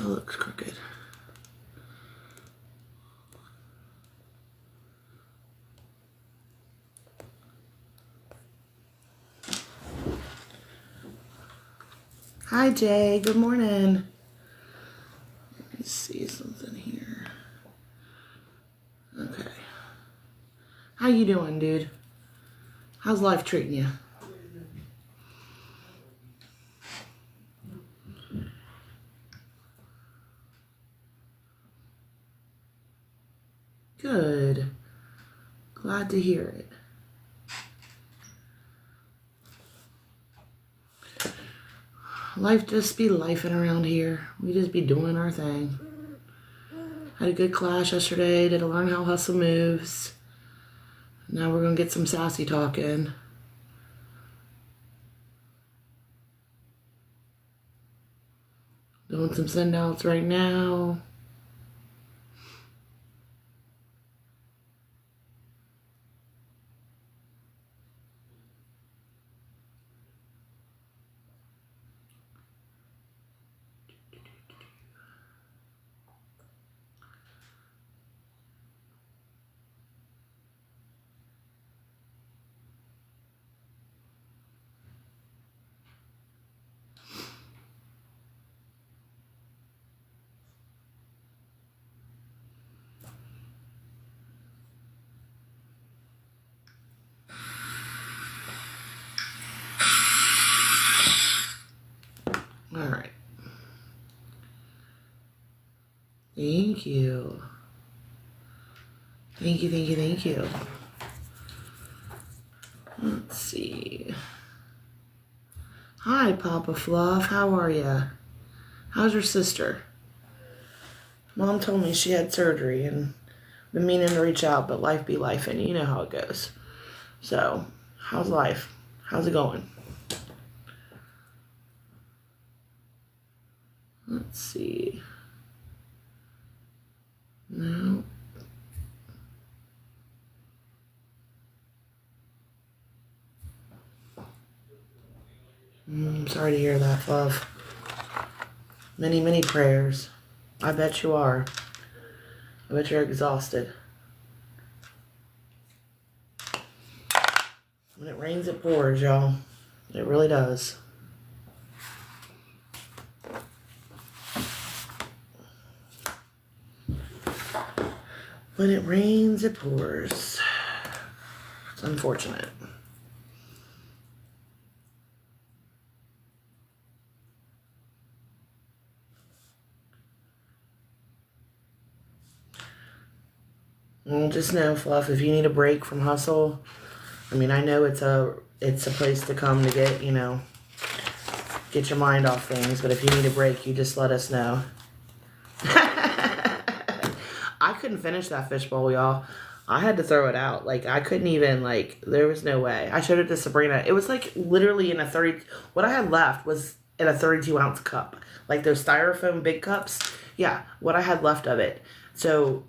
still looks crooked. Hi, Jay. Good morning. Let me see something here. Okay. How you doing, dude? How's life treating you? Good. Glad to hear it. Life just be lifing around here. We just be doing our thing. Had a good class yesterday. Did a learn how hustle moves. Now we're gonna get some sassy talk in. Doing some send outs right now. All right. Thank you. Thank you, thank you, thank you. Let's see. Hi, Papa Fluff. How are ya? How's your sister? Mom told me she had surgery and been meaning to reach out, but life be life, and you know how it goes. So, how's life? How's it going? Let's see. No. Sorry to hear that, Fluff. Many, many prayers. I bet you are. I bet you're exhausted. When it rains, it pours, y'all. It really does. When it rains, it pours. It's unfortunate. Well, just know, Fluff, if you need a break from hustle, I mean, I know it's a place to come to get, get your mind off things, but if you need a break, you just let us know. I couldn't finish that fishbowl, y'all. I had to throw it out. Like, I couldn't even, there was no way. I showed it to Sabrina. It was, literally in a 30... What I had left was in a 32-ounce cup. Like, those styrofoam big cups. Yeah, what I had left of it. So,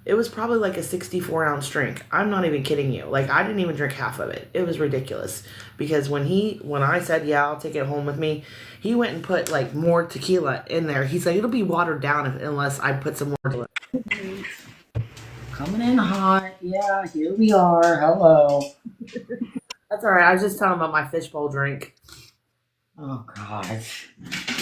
it was probably like a 64-ounce drink. I'm not even kidding you. Like, I didn't even drink half of it. It was ridiculous. Because when I said, yeah, I'll take it home with me, he went and put, more tequila in there. He's like, it'll be watered down unless I put some more to it. Coming in hot. Yeah, here we are. Hello. That's all right. I was just telling him about my fishbowl drink. Oh, gosh.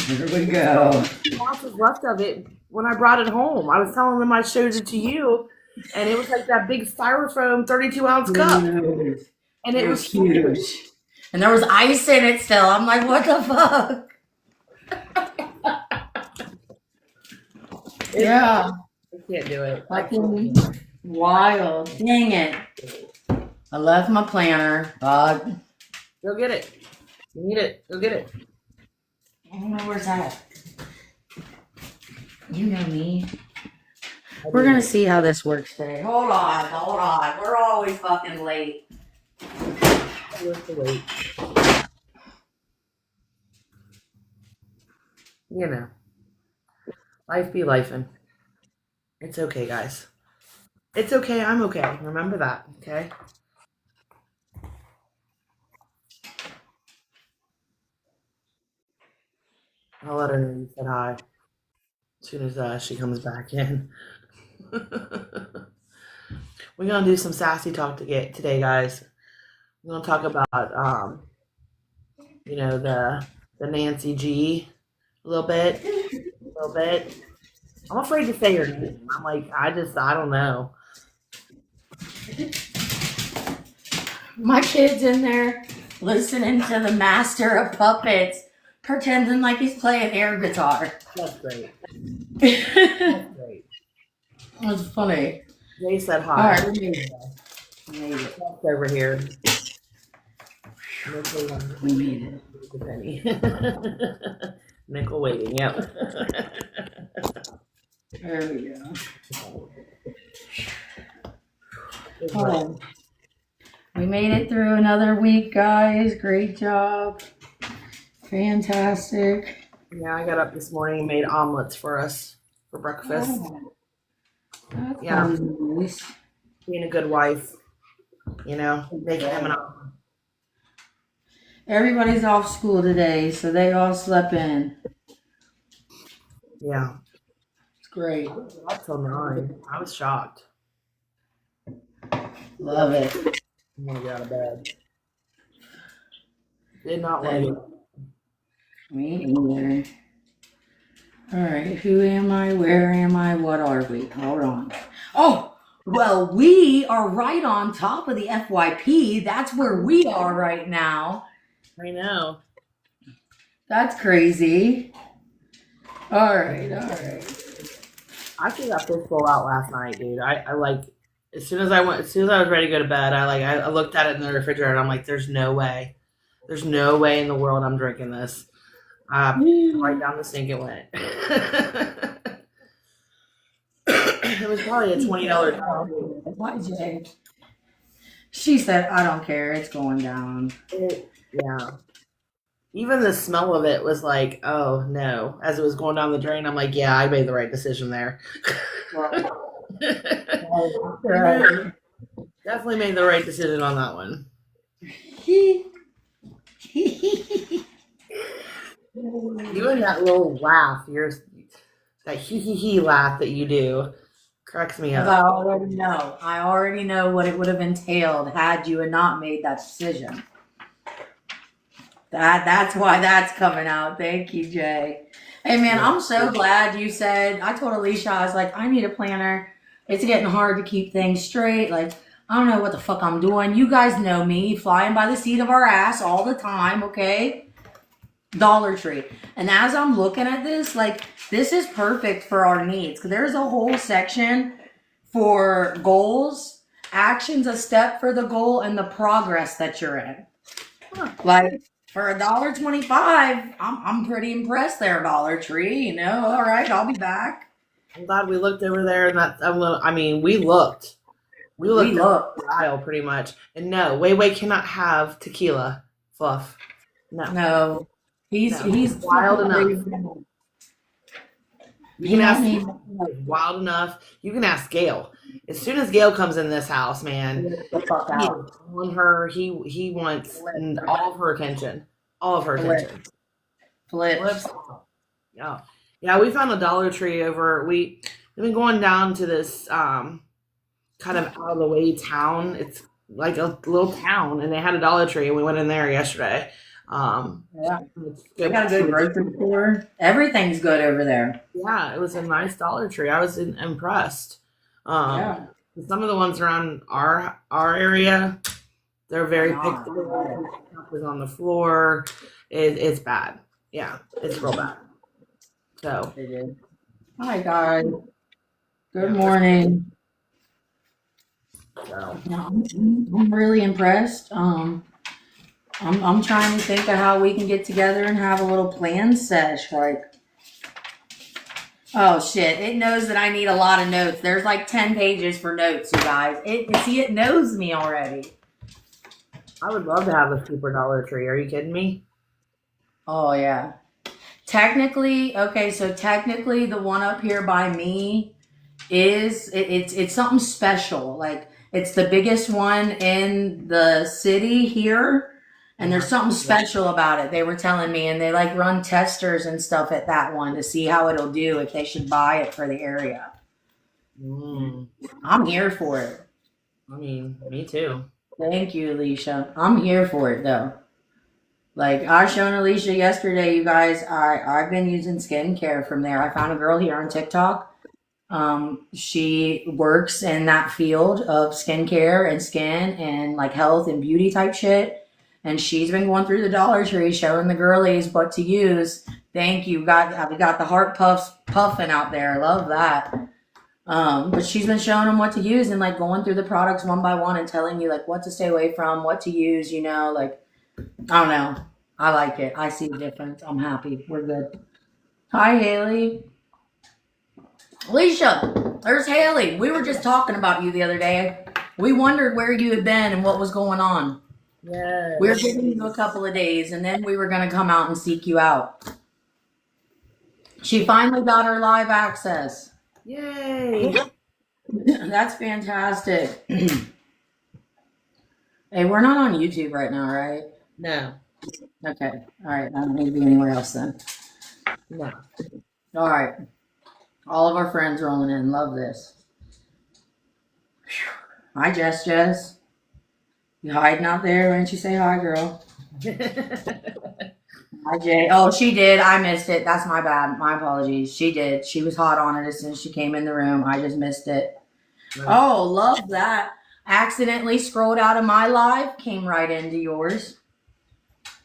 Here we go. Lots was left of it when I brought it home. I was telling them I showed it to you, and it was like that big styrofoam 32-ounce cup. Huge. And it was huge. And there was ice in it still. I'm like, what the fuck? Yeah. I can't do it. Fucking wild. Dang it. I left my planner. God. Go get it. You need it. Go get it. I don't know where's that. You know me. We're going to see how this works today. Hold on. We're always fucking late. Wait. You know. Life be lifing. It's okay, guys. It's okay. I'm okay. Remember that, okay? I'll let her know you said hi. As soon as she comes back in. We're gonna do some sassy talk today, guys. We're gonna talk about the Nancy G a little bit, a little bit. I'm afraid to say her name. I'm like, I don't know. My kid's in there listening to the Master of Puppets, pretending like he's playing air guitar. That's great. That's Great. It's funny. Jay said All hi. right, we made it. We made it. That's over here. We made it. Nickel waiting. Yep. There we go. Oh, we made it through another week, guys. Great job. Fantastic. Yeah, I got up this morning and made omelets for us for breakfast. Oh, that Yeah. sounds nice. Being a good wife, making him an omelet. Everybody's off school today, so they all slept in. Yeah. It's great. Up till 9. I was shocked. Love it. I want to get out of bed. Did not want to get. Me either. All right, who am I? Where am I? What are we? Hold on. Oh, well, we are right on top of the FYP. That's where we are right now. I know. That's crazy. All right. I threw that fistful out last night, dude. I like as soon as I was ready to go to bed, I looked at it in the refrigerator and I'm like, there's no way in the world I'm drinking this. Right down the sink it went. It was probably a $20. Why, Jay? She said, I don't care. It's going down. Yeah. Even the smell of it was like, oh no. As it was going down the drain, I'm like, yeah, I made the right decision there. Definitely made the right decision on that one. Even that little laugh, that hee laugh that you do cracks me up. I already know what it would have entailed had you not made that decision. That's why that's coming out. Thank you, Jay. Hey man, I'm so glad you said. I told Alicia, I was like, I need a planner. It's getting hard to keep things straight. Like, I don't know what the fuck I'm doing. You guys know me, flying by the seat of our ass all the time, okay? Dollar Tree. And as I'm looking at this, like, this is perfect for our needs. Because there's a whole section for goals, actions, a step for the goal, and the progress that you're in. Like, for $1.25, I'm pretty impressed there, Dollar Tree. All right, I'll be back. I'm glad we looked over there, and we looked. We looked the aisle pretty much. And no, Wei cannot have tequila fluff. No. He's wild enough. You can ask wild enough. You can ask Gail. As soon as Gail comes in this house, man, on her, he wants all of her attention. All of her attention. Flips. Yeah. We found a Dollar Tree over. We've been going down to this kind of out of the way town. It's like a little town, and they had a Dollar Tree, and we went in there yesterday. Yeah. They got a good grocery store. Everything's good over there. Yeah, it was a nice Dollar Tree. I was impressed. Some of the ones around our area, they're very picked. Stuff is on the floor. It's bad. Yeah, it's real bad. So. It is. Hi guys. Good morning. So. I'm really impressed. I'm trying to think of how we can get together and have a little plan sesh. Like, oh shit! It knows that I need a lot of notes. There's like 10 pages for notes, you guys. It knows me already. I would love to have a super Dollar Tree. Are you kidding me? Oh yeah. Technically, the one up here by me it's something special. Like, it's the biggest one in the city here. And there's something special about it. They were telling me, and they like run testers and stuff at that one to see how it'll do if they should buy it for the area. I'm here for it. I mean, me too. Thank you, Alicia. I'm here for it though. Like I was showing Alicia yesterday, you guys, I've been using skincare from there. I found a girl here on TikTok. She works in that field of skincare and skin and like health and beauty type shit. And she's been going through the Dollar Tree showing the girlies what to use. Thank you. We got the heart puffs puffing out there. Love that. But she's been showing them what to use and like going through the products one by one and telling you like what to stay away from, what to use, you know, like, I don't know. I like it. I see the difference. I'm happy. We're good. Hi, Haley. Alicia, there's Haley. We were just talking about you the other day. We wondered where you had been and what was going on. Yes. We were giving you a couple of days and then we were going to come out and seek you out. She finally got her live access. Yay. That's fantastic. Hey, we're not on YouTube right now, right? No. Okay. All right. I don't need to be anywhere else then. No. All right. All of our friends rolling in. Love this. Hi, Jess. You hiding out there? Why didn't you say hi, girl? Hi, Jay. Oh, she did. I missed it. That's my bad. My apologies. She did. She was hot on it as soon as she came in the room. I just missed it. No. Oh, love that. Accidentally scrolled out of my live, came right into yours.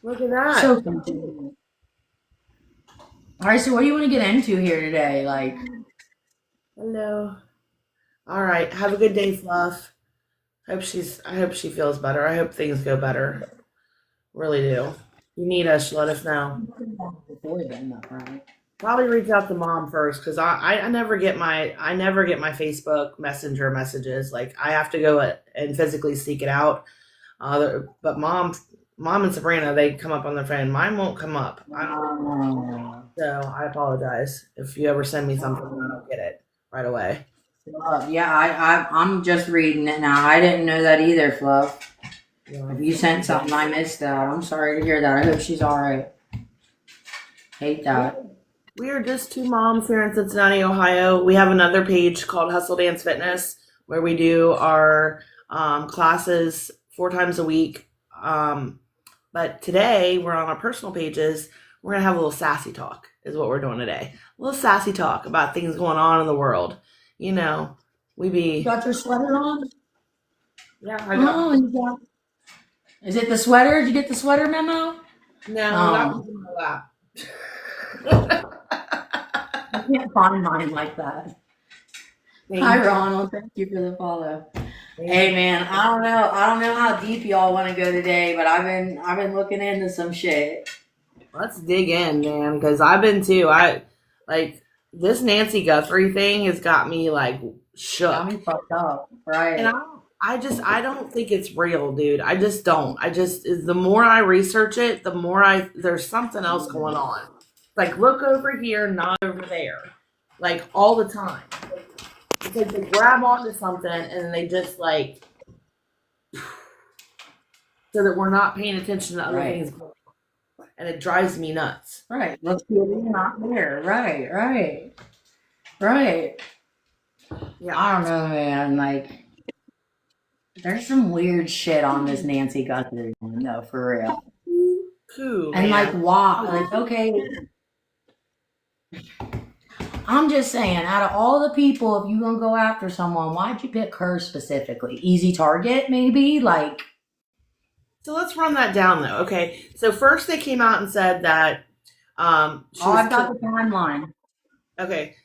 Look at that. So convenient. All right, so what do you want to get into here today? Like, hello. All right. Have a good day, Fluff. I hope she feels better. I hope things go better. Really do. You need us, let us know. Probably reach out to Mom first because I never get my Facebook Messenger messages. Like I have to go and physically seek it out. But Mom and Sabrina, they come up on their phone. Mine won't come up. So I apologize if you ever send me something and I don't get it right away. Yeah, I'm just reading it now. I didn't know that either, Fluff. Yeah. If you sent something, I missed that. I'm sorry to hear that. I hope she's all right. Hate that. We are just two moms here in Cincinnati, Ohio. We have another page called Hustle Dance Fitness where we do our classes 4 times a week. But today we're on our personal pages. We're going to have a little sassy talk is what we're doing today. A little sassy talk about things going on in the world. You know, You got your sweater on? Yeah, I got. Oh, you got. Is it the sweater? Did you get the sweater memo? No, that was in my lap. I can't find mine like that. Hi, Ronald. Thank you for the follow. Hey, man, I don't know how deep y'all want to go today, but I've been looking into some shit. Let's dig in, man, because I've been too. This Nancy Guthrie thing has got me like shook. Got me fucked up, right? And I don't think it's real, dude. I just don't. The more I research it, the more there's something else going on. Like look over here, not over there. Like all the time. It's like they grab onto something and then they just like so that we're not paying attention to other things going on. And it drives me nuts. Right. Let's see if we're not there. Right. Yeah, I don't know, man. Like, there's some weird shit on this Nancy Guthrie one, though, for real. Cool. And, like, why? Like, okay. I'm just saying, out of all the people, if you're going to go after someone, why'd you pick her specifically? Easy target, maybe? Like. So let's run that down, though. Okay. So first they came out and said that. I've got the timeline. Okay.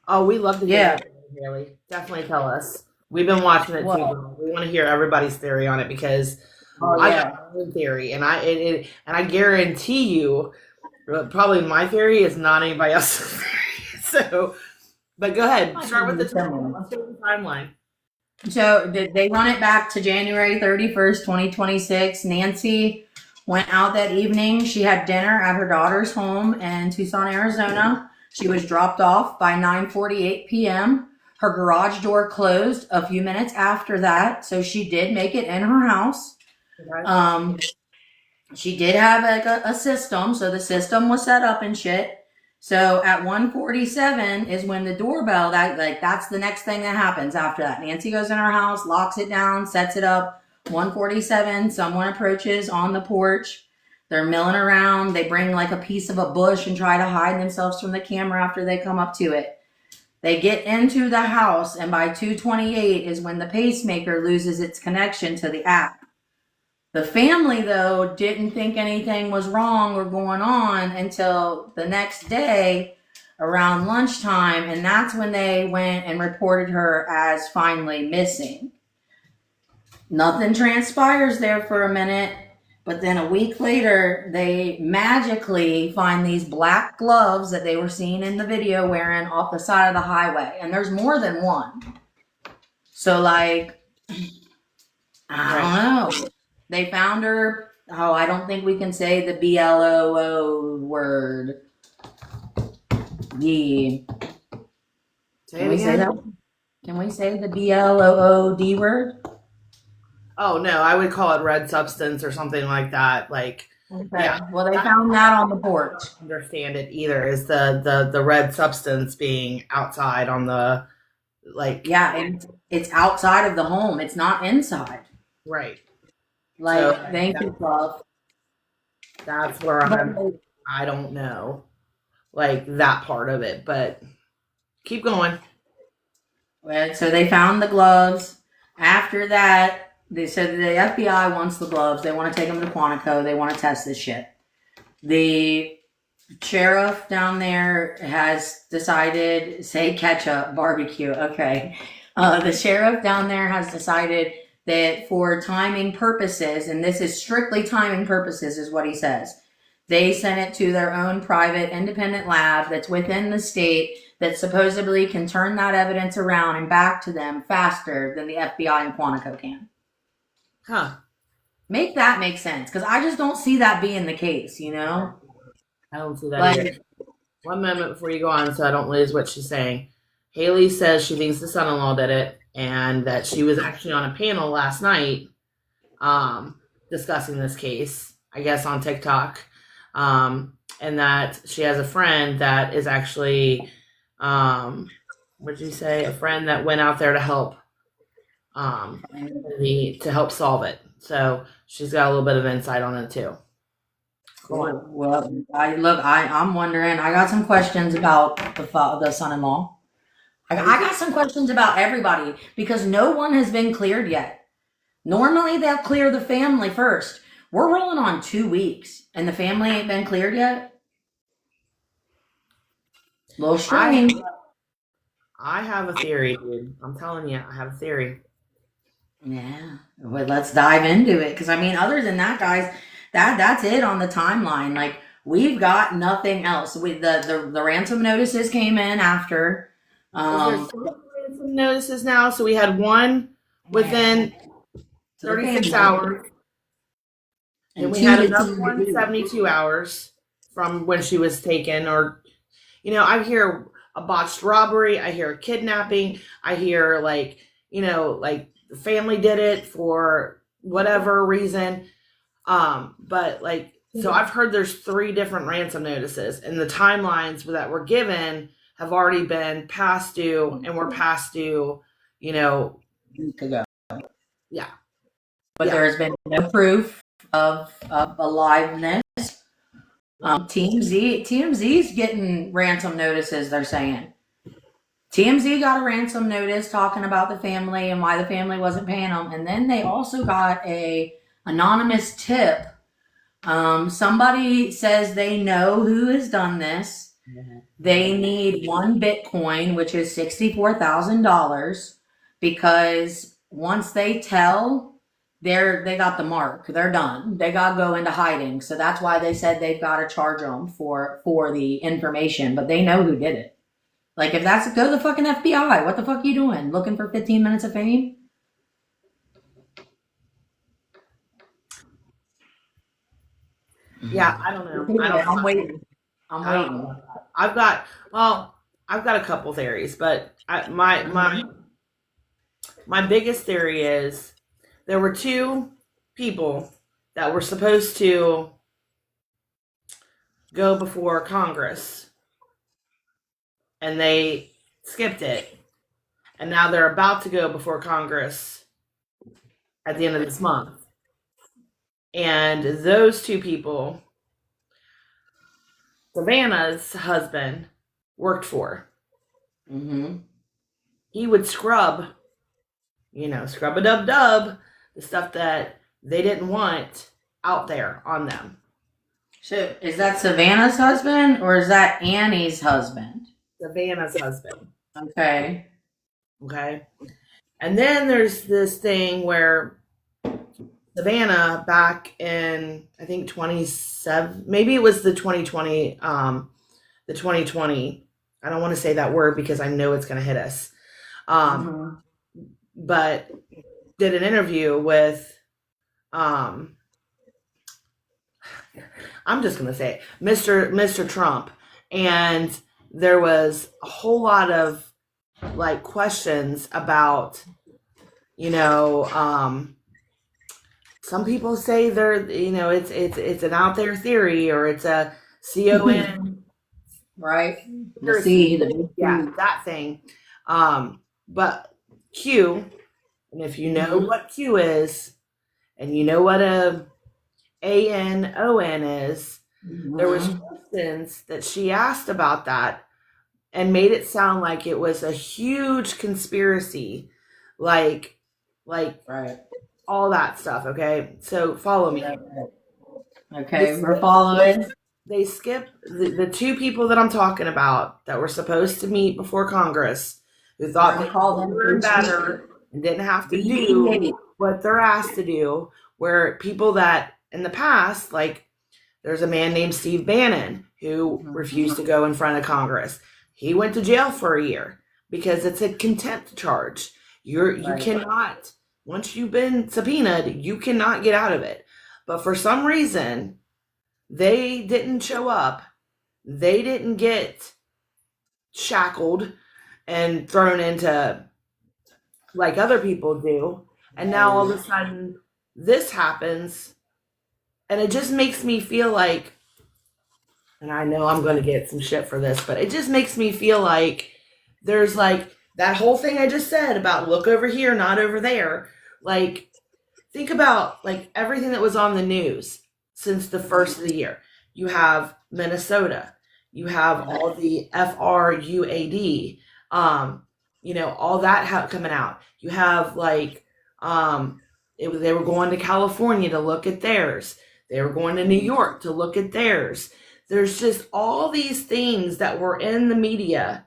Oh, we love to hear it, Haley. Definitely tell us. We've been watching it too. We want to hear everybody's theory on it because I have my own theory, and I guarantee you, probably my theory is not anybody else's theory. So, but go ahead. Start with the timeline. Let's do the timeline. So they run it back to January 31st, 2026. Nancy went out that evening. She had dinner at her daughter's home in Tucson, Arizona. She was dropped off by 9:48 p.m. Her garage door closed a few minutes after that, so she did make it in her house. Um, she did have like a system, so the system was set up and shit. So at 1:47 is when the doorbell, that's the next thing that happens after that. Nancy goes in her house, locks it down, sets it up. 1:47, someone approaches on the porch. They're milling around. They bring like a piece of a bush and try to hide themselves from the camera after they come up to it. They get into the house, and by 2:28 is when the pacemaker loses its connection to the app. The family, though, didn't think anything was wrong or going on until the next day around lunchtime, and that's when they went and reported her as finally missing. Nothing transpires there for a minute, but then a week later, they magically find these black gloves that they were seen in the video wearing off the side of the highway, and there's more than one. So, like, I don't know. They found her. Oh, I don't think we can say the BLOO word. Yeah. Can we say that? Can we say the BLOOD word? Oh no, I would call it red substance or something like that. Like, okay. Yeah. Well, they found that on the porch. Understand it either is the red substance being outside on the like. Yeah, it's outside of the home. It's not inside. Right. Like, so, thank you, love. That's where I don't know, like that part of it, but keep going. So they found the gloves. After that, they said the FBI wants the gloves. They want to take them to Quantico. They want to test this shit. The sheriff down there has decided, say ketchup, barbecue. Okay. The sheriff down there has decided that for timing purposes, and this is strictly timing purposes is what he says, they sent it to their own private independent lab that's within the state that supposedly can turn that evidence around and back to them faster than the FBI and Quantico can. Huh. Make that make sense, because I just don't see that being the case, you know? I don't see that either. One moment before you go on so I don't lose what she's saying. Haley says she thinks the son-in-law did it, and that she was actually on a panel last night discussing this case, I guess on TikTok, and that she has a friend that is actually, what did you say? A friend that went out there to help solve it. So she's got a little bit of insight on it too. Cool. Well, I'm wondering. I got some questions about the son-in-law. I got some questions about everybody because no one has been cleared yet. Normally they'll clear the family first. We're rolling on 2 weeks and the family ain't been cleared yet. Little strange. I have a theory, dude. I'm telling you, I have a theory. Yeah. Well, let's dive into it. Because I mean, other than that, guys, that's it on the timeline. Like, we've got nothing else. The ransom notices came in after. There's some notices now. So we had one within 36 hours. And we had another one 72 hours from when she was taken. Or, you know, I hear a botched robbery. I hear a kidnapping. I hear like, you know, like the family did it for whatever reason. But like, so I've heard there's 3 different ransom notices, and the timelines that were given have already been past due, and we're past due, you know. Yeah. But there's been no proof of aliveness. TMZ's getting ransom notices, they're saying. TMZ got a ransom notice talking about the family and why the family wasn't paying them. And then they also got a anonymous tip. Somebody says they know who has done this. They need 1 Bitcoin, which is $64,000, because once they tell, they got the mark. They're done. They got to go into hiding. So that's why they said they've got to charge them for the information. But they know who did it. Like, if that's, go to the fucking FBI. What the fuck are you doing? Looking for 15 minutes of fame? Yeah, I don't know. I'm waiting. I've got a couple theories, but my biggest theory is there were 2 people that were supposed to go before Congress, and they skipped it, and now they're about to go before Congress at the end of this month. And those two people, Savannah's husband worked for. Mm-hmm. He would scrub, scrub a dub dub, the stuff that they didn't want out there on them. So is that Savannah's husband or is that Annie's husband? Savannah's husband. Okay. Okay. And then there's this thing where Savannah back in, I think 27, maybe it was the 2020, I don't want to say that word because I know it's going to hit us. But did an interview with, I'm just going to say it, Mr. Trump. And there was a whole lot of like questions about, some people say they're, it's an out there theory or it's a CON. Right. The C, yeah, that thing. But Q, and if you know what Q is, and you know what a ANON is, there was questions that she asked about that and made it sound like it was a huge conspiracy, like right. all that stuff. Okay, so follow me. Okay, we're following. They skipped the two people that I'm talking about that were supposed to meet before Congress, who thought they were better and didn't have to do what they're asked to do, where people that in the past, like there's a man named Steve Bannon who refused to go in front of Congress. He went to jail for a year because it's a contempt charge. You cannot, once you've been subpoenaed, you cannot get out of it. But for some reason, they didn't show up. They didn't get shackled and thrown into like other people do. And now all of a sudden this happens. And it just makes me feel like, and I know I'm going to get some shit for this, but it just makes me feel like there's like that whole thing I just said about look over here, not over there. Like, think about like everything that was on the news since the first of the year. You have Minnesota. You have all the FRUAD. All that coming out. You have like, they were going to California to look at theirs. They were going to New York to look at theirs. There's just all these things that were in the media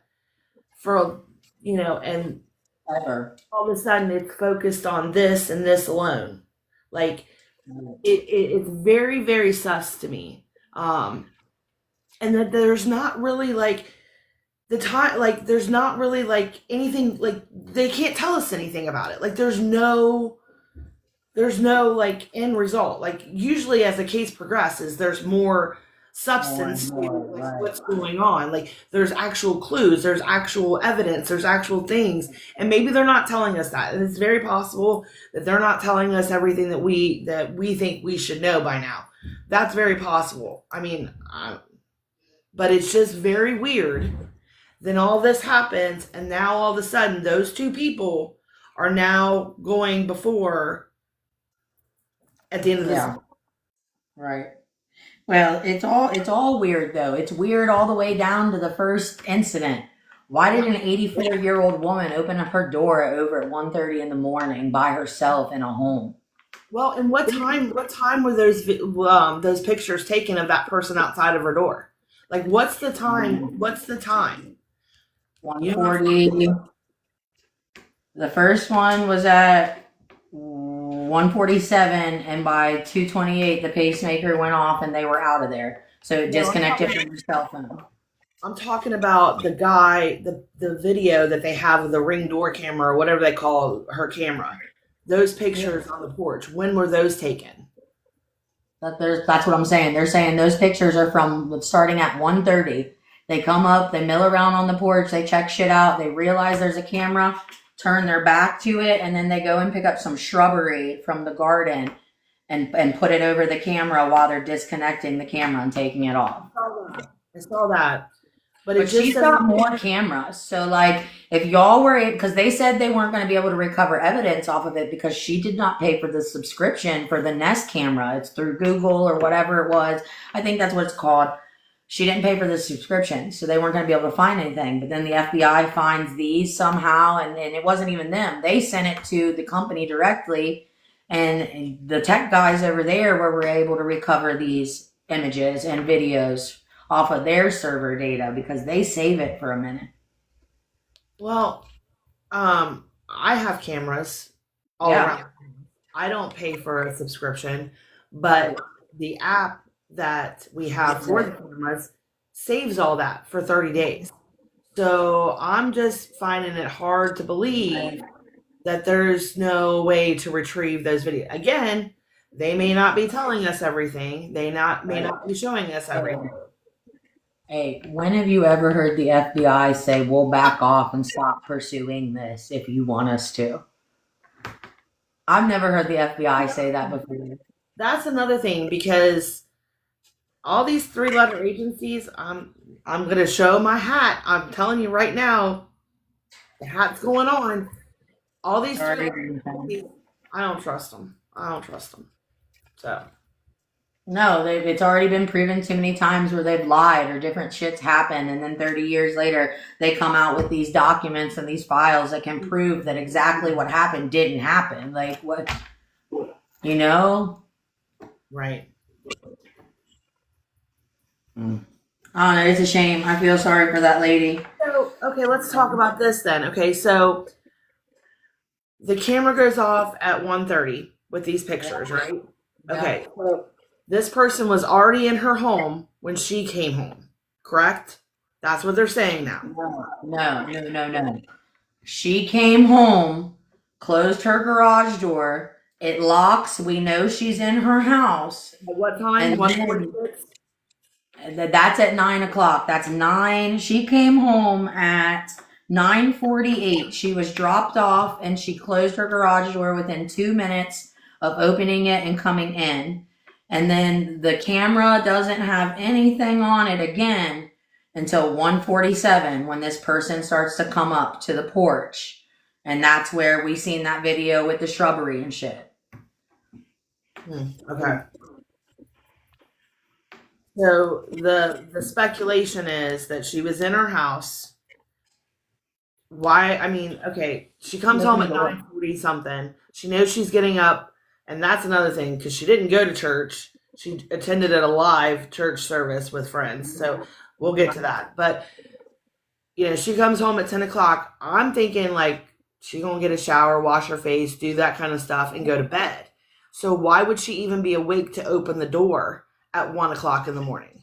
for, and all of a sudden it's focused on this and this alone. Like it's very, very sus to me. And that there's not really like the time, like there's not really like anything, like they can't tell us anything about it. Like there's no like end result. Like usually as the case progresses, there's more substance to like what's going on. Like there's actual clues, there's actual evidence, there's actual things. And maybe they're not telling us that. And it's very possible that they're not telling us everything that we think we should know by now. That's very possible. I mean, but it's just very weird. Then all this happens, and now all of a sudden those two people are now going before at the end of this. Yeah. Right. Well, it's all weird though. It's weird all the way down to the first incident. Why did an 84-year-old woman open up her door over at 1:30 in the morning by herself in a home? Well, and what time were those pictures taken of that person outside of her door? Like, what's the time? 1:40. The first one was at 1:47, and by 2:28, the pacemaker went off, and they were out of there. So it disconnected from your cell phone. I'm talking about the guy, the video that they have of the Ring door camera or whatever they call her camera. Those pictures on the porch. When were those taken? That's what I'm saying. They're saying those pictures are from starting at 1:30. They come up, they mill around on the porch, they check shit out, they realize there's a camera, turn their back to it, and then they go and pick up some shrubbery from the garden. and put it over the camera while they're disconnecting the camera and taking it off. I saw that. But But she's got more cameras. So, like, if y'all were, because they said they weren't going to be able to recover evidence off of it because she did not pay for the subscription for the Nest camera. It's through Google or whatever it was. I think that's what it's called. She didn't pay for the subscription, so they weren't going to be able to find anything. But then the FBI finds these somehow, and it wasn't even them. They sent it to the company directly, and the tech guys over there were able to recover these images and videos off of their server data because they save it for a minute. Well, I have cameras all around. I don't pay for a subscription, but the app that we have for the cameras saves all that for 30 days. So I'm just finding it hard to believe that there's no way to retrieve those videos. Again, they may not be telling us everything. They may not be showing us everything. Hey, when have you ever heard the FBI say, we'll back off and stop pursuing this if you want us to? I've never heard the FBI say that before. That's another thing, because all these 3-letter agencies, I'm going to show my hat. I'm telling you right now, the hat's going on. All these 3-letter agencies, I don't trust them. So. No, it's already been proven too many times where they've lied or different shits happen, and then 30 years later they come out with these documents and these files that can prove that exactly what happened didn't happen. Like, what, you know? Right. I don't know, it's a shame. I feel sorry for that lady. So, okay, let's talk about this then. Okay, so the camera goes off at 1:30 with these pictures, right? Okay, so this person was already in her home when she came home, correct? That's what they're saying now. No. She came home, closed her garage door. It locks. We know she's in her house. At what time? 1:46? That's at 9 o'clock. That's 9. She came home at 9:48. She was dropped off and she closed her garage door within 2 minutes of opening it and coming in. And then the camera doesn't have anything on it again until 1:47 when this person starts to come up to the porch. And that's where we seen that video with the shrubbery and shit. Okay. So the speculation is that she was in her house. Why? I mean, okay, she comes home at 9:40 something. She knows she's getting up. And that's another thing, because she didn't go to church. She attended a live church service with friends. So we'll get to that. But, you know, she comes home at 10 o'clock. I'm thinking, like, she's going to get a shower, wash her face, do that kind of stuff, and go to bed. So why would she even be awake to open the door at 1 o'clock in the morning?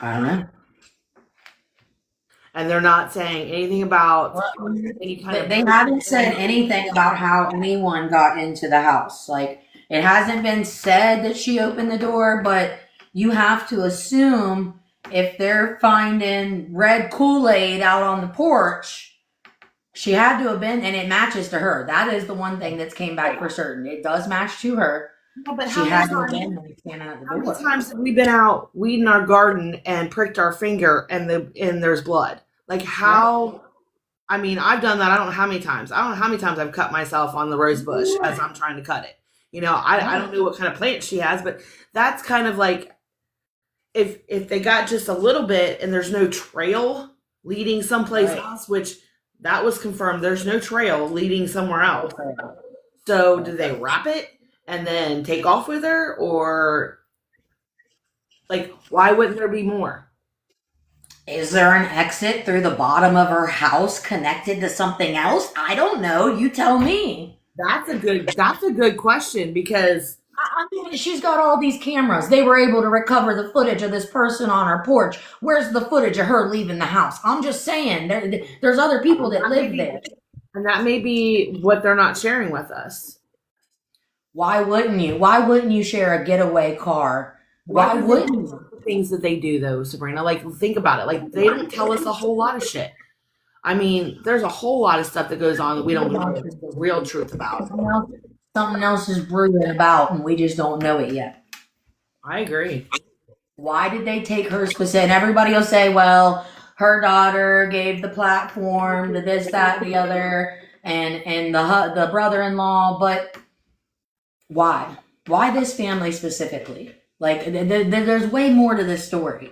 I don't know. And they're not saying anything about any kind of... They haven't said anything about how anyone got into the house. Like, it hasn't been said that she opened the door, but you have to assume if they're finding red Kool-Aid out on the porch, she had to have been, and it matches to her. That is the one thing that's came back for certain. It does match to her. No, but she had to have been standing at the door. How many times have we been out weeding our garden and pricked our finger and there's blood? Like, how? I mean, I've done that. I don't know how many times. I don't know how many times I've cut myself on the rose bush as I'm trying to cut it. You know, I don't know what kind of plant she has, but that's kind of like, if they got just a little bit and there's no trail leading someplace else, which that was confirmed. There's no trail leading somewhere else. So did they wrap it and then take off with her, or like, why wouldn't there be more? Is there an exit through the bottom of her house connected to something else? I don't know. You tell me. That's a good question, because I mean, she's got all these cameras. They were able to recover the footage of this person on her porch. Where's the footage of her leaving the house? I'm just saying, there's other people that live there. And that may be what they're not sharing with us. Why wouldn't you? Why wouldn't you share a getaway car? Why wouldn't you? Things that they do, though, Sabrina, like, think about it. Like, they don't tell us a whole lot of shit. I mean, there's a whole lot of stuff that goes on that we don't know the real truth about. something else is brewing about and we just don't know it yet. I agree. Why did they take her specific? And everybody will say, well, her daughter gave the platform to this, that, and the other, and the brother-in-law. But why? Why this family specifically? Like, there's way more to this story.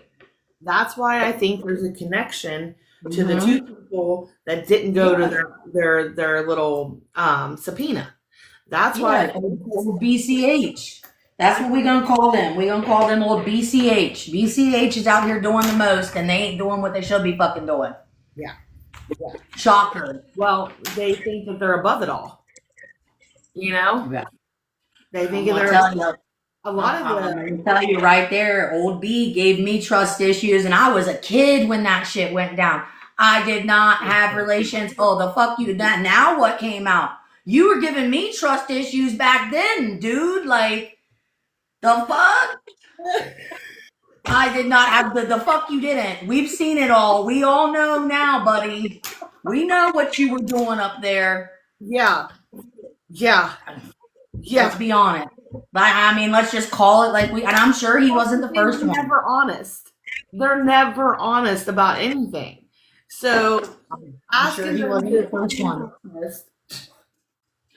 That's why I think there's a connection to the two people that didn't go to their little subpoena. That's why BCH. That's what we're gonna call them. We're gonna call them old BCH. BCH is out here doing the most, and they ain't doing what they should be fucking doing. Yeah. Shocker. Well, they think that they're above it all. You know? Yeah. They think I'm they're a lot of I'm gonna tell you right there, old B gave me trust issues, and I was a kid when that shit went down. I did not have relations. Oh, the fuck you. That now what came out? You were giving me trust issues back then, dude. Like, the fuck? I did not have the fuck you didn't. We've seen it all. We all know now, buddy. We know what you were doing up there. Yeah. Let's be honest. I mean, let's just call it like and I'm sure he wasn't the first one. They're never honest. They're never honest about anything. So I'm sure he wasn't the first one.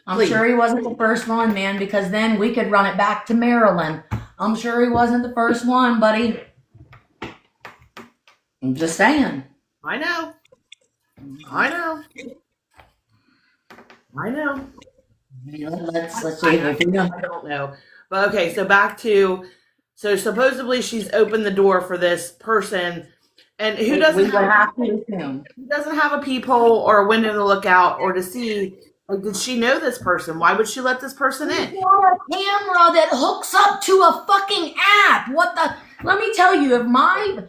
I'm sure he wasn't the first one, man, because then we could run it back to Maryland. I'm sure he wasn't the first one, buddy. I'm just saying. I know. Let's see if you know. I don't know. But okay, so back to supposedly she's opened the door for this person, and who doesn't have a peephole or a window to look out or to see? Like, did she know this person? Why would she let this person in? You got a camera that hooks up to a fucking app. What the? Let me tell you, if my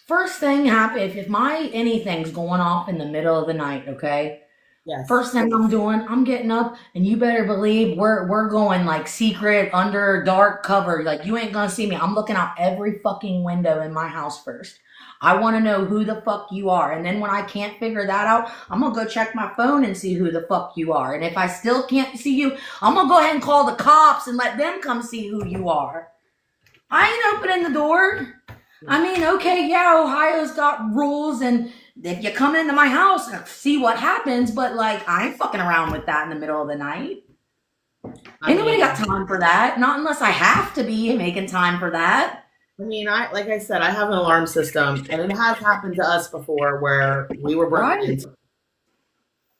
first thing happens, if my anything's going off in the middle of the night, okay? Yes. First thing I'm doing, I'm getting up, and you better believe we're going like secret, under dark cover. Like, you ain't gonna see me. I'm looking out every fucking window in my house first. I want to know who the fuck you are. And then when I can't figure that out, I'm going to go check my phone and see who the fuck you are. And if I still can't see you, I'm going to go ahead and call the cops and let them come see who you are. I ain't opening the door. I mean, okay, yeah, Ohio's got rules, and if you come into my house, see what happens. But, like, I ain't fucking around with that in the middle of the night. Ain't nobody got time for that. Not unless I have to be making time for that. I mean, like I said, I have an alarm system, and it has happened to us before where we were broken into.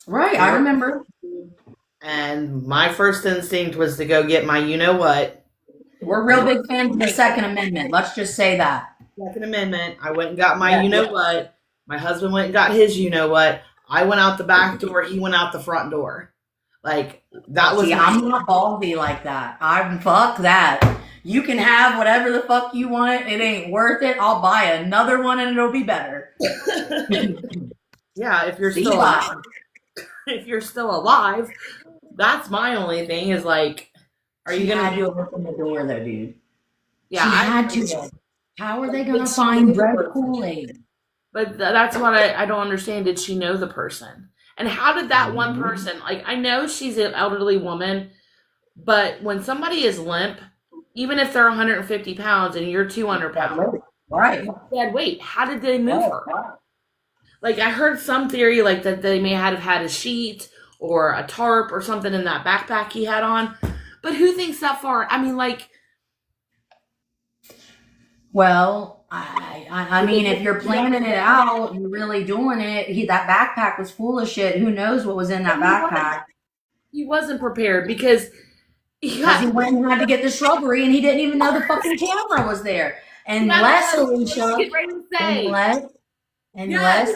Right, I remember. And my first instinct was to go get my you-know-what. We're real big fans of the Second Amendment. Let's just say that. Second Amendment. I went and got my you-know-what. My husband went and got his you-know-what. I went out the back door. He went out the front door. Like, that was... See, I'm not ballsy like that. Fuck that. You can have whatever the fuck you want. It ain't worth it. I'll buy another one and it'll be better. Yeah, if you're still alive. If you're still alive, that's my only thing is like, are you going to open the door though, dude? Yeah, I had to. How are they going to find red Kool-Aid? But that's what I don't understand. Did she know the person? And how did that one person, like, I know she's an elderly woman, but when somebody is limp, even if they're 150 pounds and you're 200 pounds, right? Dead weight. How did they move her? Right. Like, I heard some theory like that they may have had a sheet or a tarp or something in that backpack he had on. But who thinks that far? I mean, like. Well, I mean, if you're planning it out and really doing it, that backpack was full of shit. Who knows what was in that backpack? He wasn't prepared because he went and had to get the shrubbery, and he didn't even know the fucking camera was there. Unless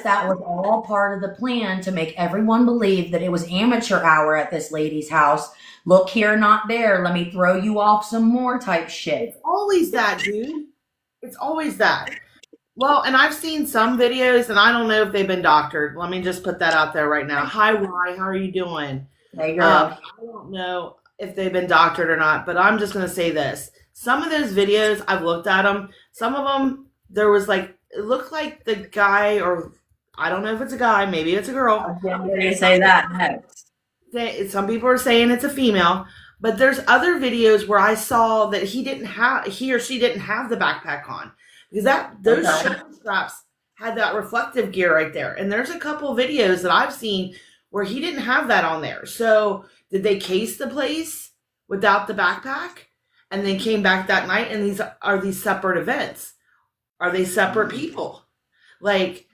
that was all part of the plan to make everyone believe that it was amateur hour at this lady's house. Look here, not there. Let me throw you off some more type shit. It's always that, dude. It's always that. Well, and I've seen some videos, and I don't know if they've been doctored. Let me just put that out there right now. Hi, Y. How are you doing? Hey, girl. I don't know if they've been doctored or not, but I'm just going to say this. Some of those videos, I've looked at them. Some of them, there was like, it looked like the guy, or I don't know if it's a guy, maybe it's a girl. I didn't hear you say that next. some people are saying it's a female, but there's other videos where I saw that he or she didn't have the backpack on because those Okay. shoulder straps had that reflective gear right there. And there's a couple videos that I've seen where he didn't have that on there. So did they case the place without the backpack and then came back that night? And these separate events? Are they separate people? Like,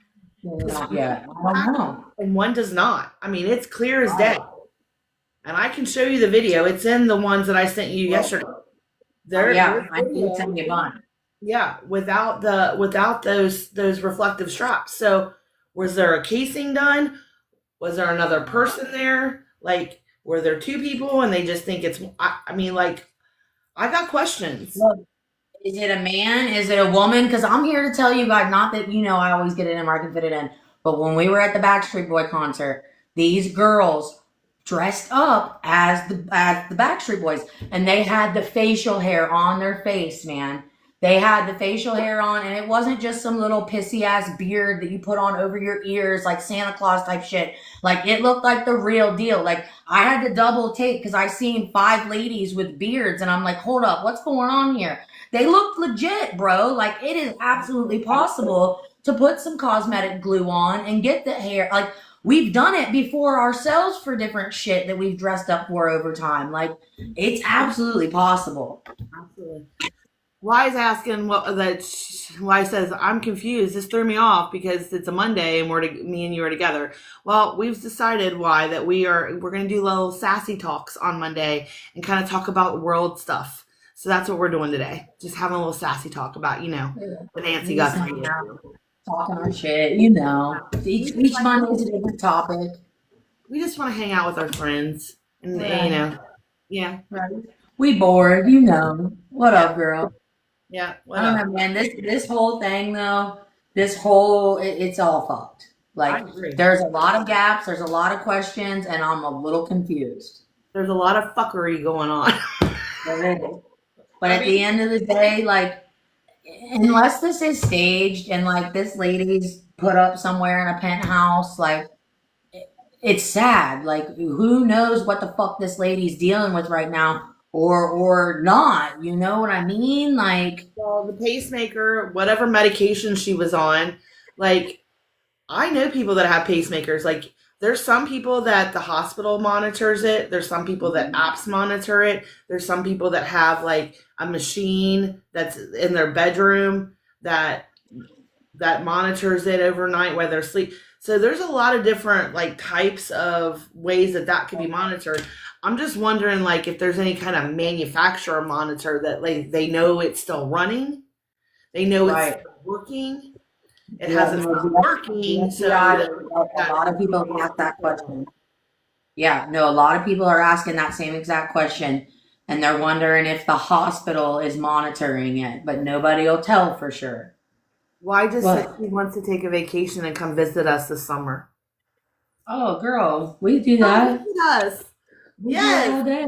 Not yet. I don't know. and one does not. I mean, it's clear as day. Right. And I can show you the video. It's in the ones that I sent you yesterday. Yeah, I did send you a bunch. Yeah, without those reflective straps. So was there a casing done? Was there another person there? Like, were there two people and they just think it's? I mean, like, I got questions. Look, is it a man? Is it a woman? Because I'm here to tell you guys, not that I always get it in where I can fit it in, but when we were at the Backstreet Boy concert, these girls dressed up as the Backstreet Boys, and they had the facial hair on their face, man. They had the facial hair on, and it wasn't just some little pissy ass beard that you put on over your ears like Santa Claus type shit. Like, it looked like the real deal. Like, I had to double take because I seen 5 ladies with beards, and I'm like, hold up, what's going on here? They looked legit, bro. Like, it is absolutely possible to put some cosmetic glue on and get the hair. Like, we've done it before ourselves for different shit that we've dressed up for over time. Like, it's absolutely possible. Absolutely. Why's asking why says I'm confused. This threw me off because it's a Monday and me and you are together. Well, we've decided why that we're going to do little sassy talks on Monday and kind of talk about world stuff. So that's what we're doing today. Just having a little sassy talk about what Nancy got for you. Talking our shit, Each Monday is a different topic. We just want to hang out with our friends and yeah. Right. We bored, What up, girl? Yeah. I don't know, man. This whole thing though, it's all fucked. Like, there's a lot of gaps, there's a lot of questions, and I'm a little confused. There's a lot of fuckery going on. But at the end of the day, like, unless this is staged and like this lady's put up somewhere in a penthouse, like, it's sad. Like, who knows what the fuck this lady's dealing with right now, or not? You know what I mean? Like, well, the pacemaker, whatever medication she was on, like, I know people that have pacemakers. Like, there's some people that the hospital monitors it. There's some people that apps monitor it. There's some people that have like a machine that's in their bedroom that monitors it overnight while they're asleep. So there's a lot of different like types of ways that can be monitored. I'm just wondering like if there's any kind of manufacturer monitor that like they know it's still running. They know it's still working. It hasn't been working. So a lot of people ask that question. Yeah, no, a lot of people are asking that same exact question, and they're wondering if the hospital is monitoring it, but nobody will tell for sure. Why does she wants to take a vacation and come visit us this summer? Oh, girl, we do that. She does. Yes. All day.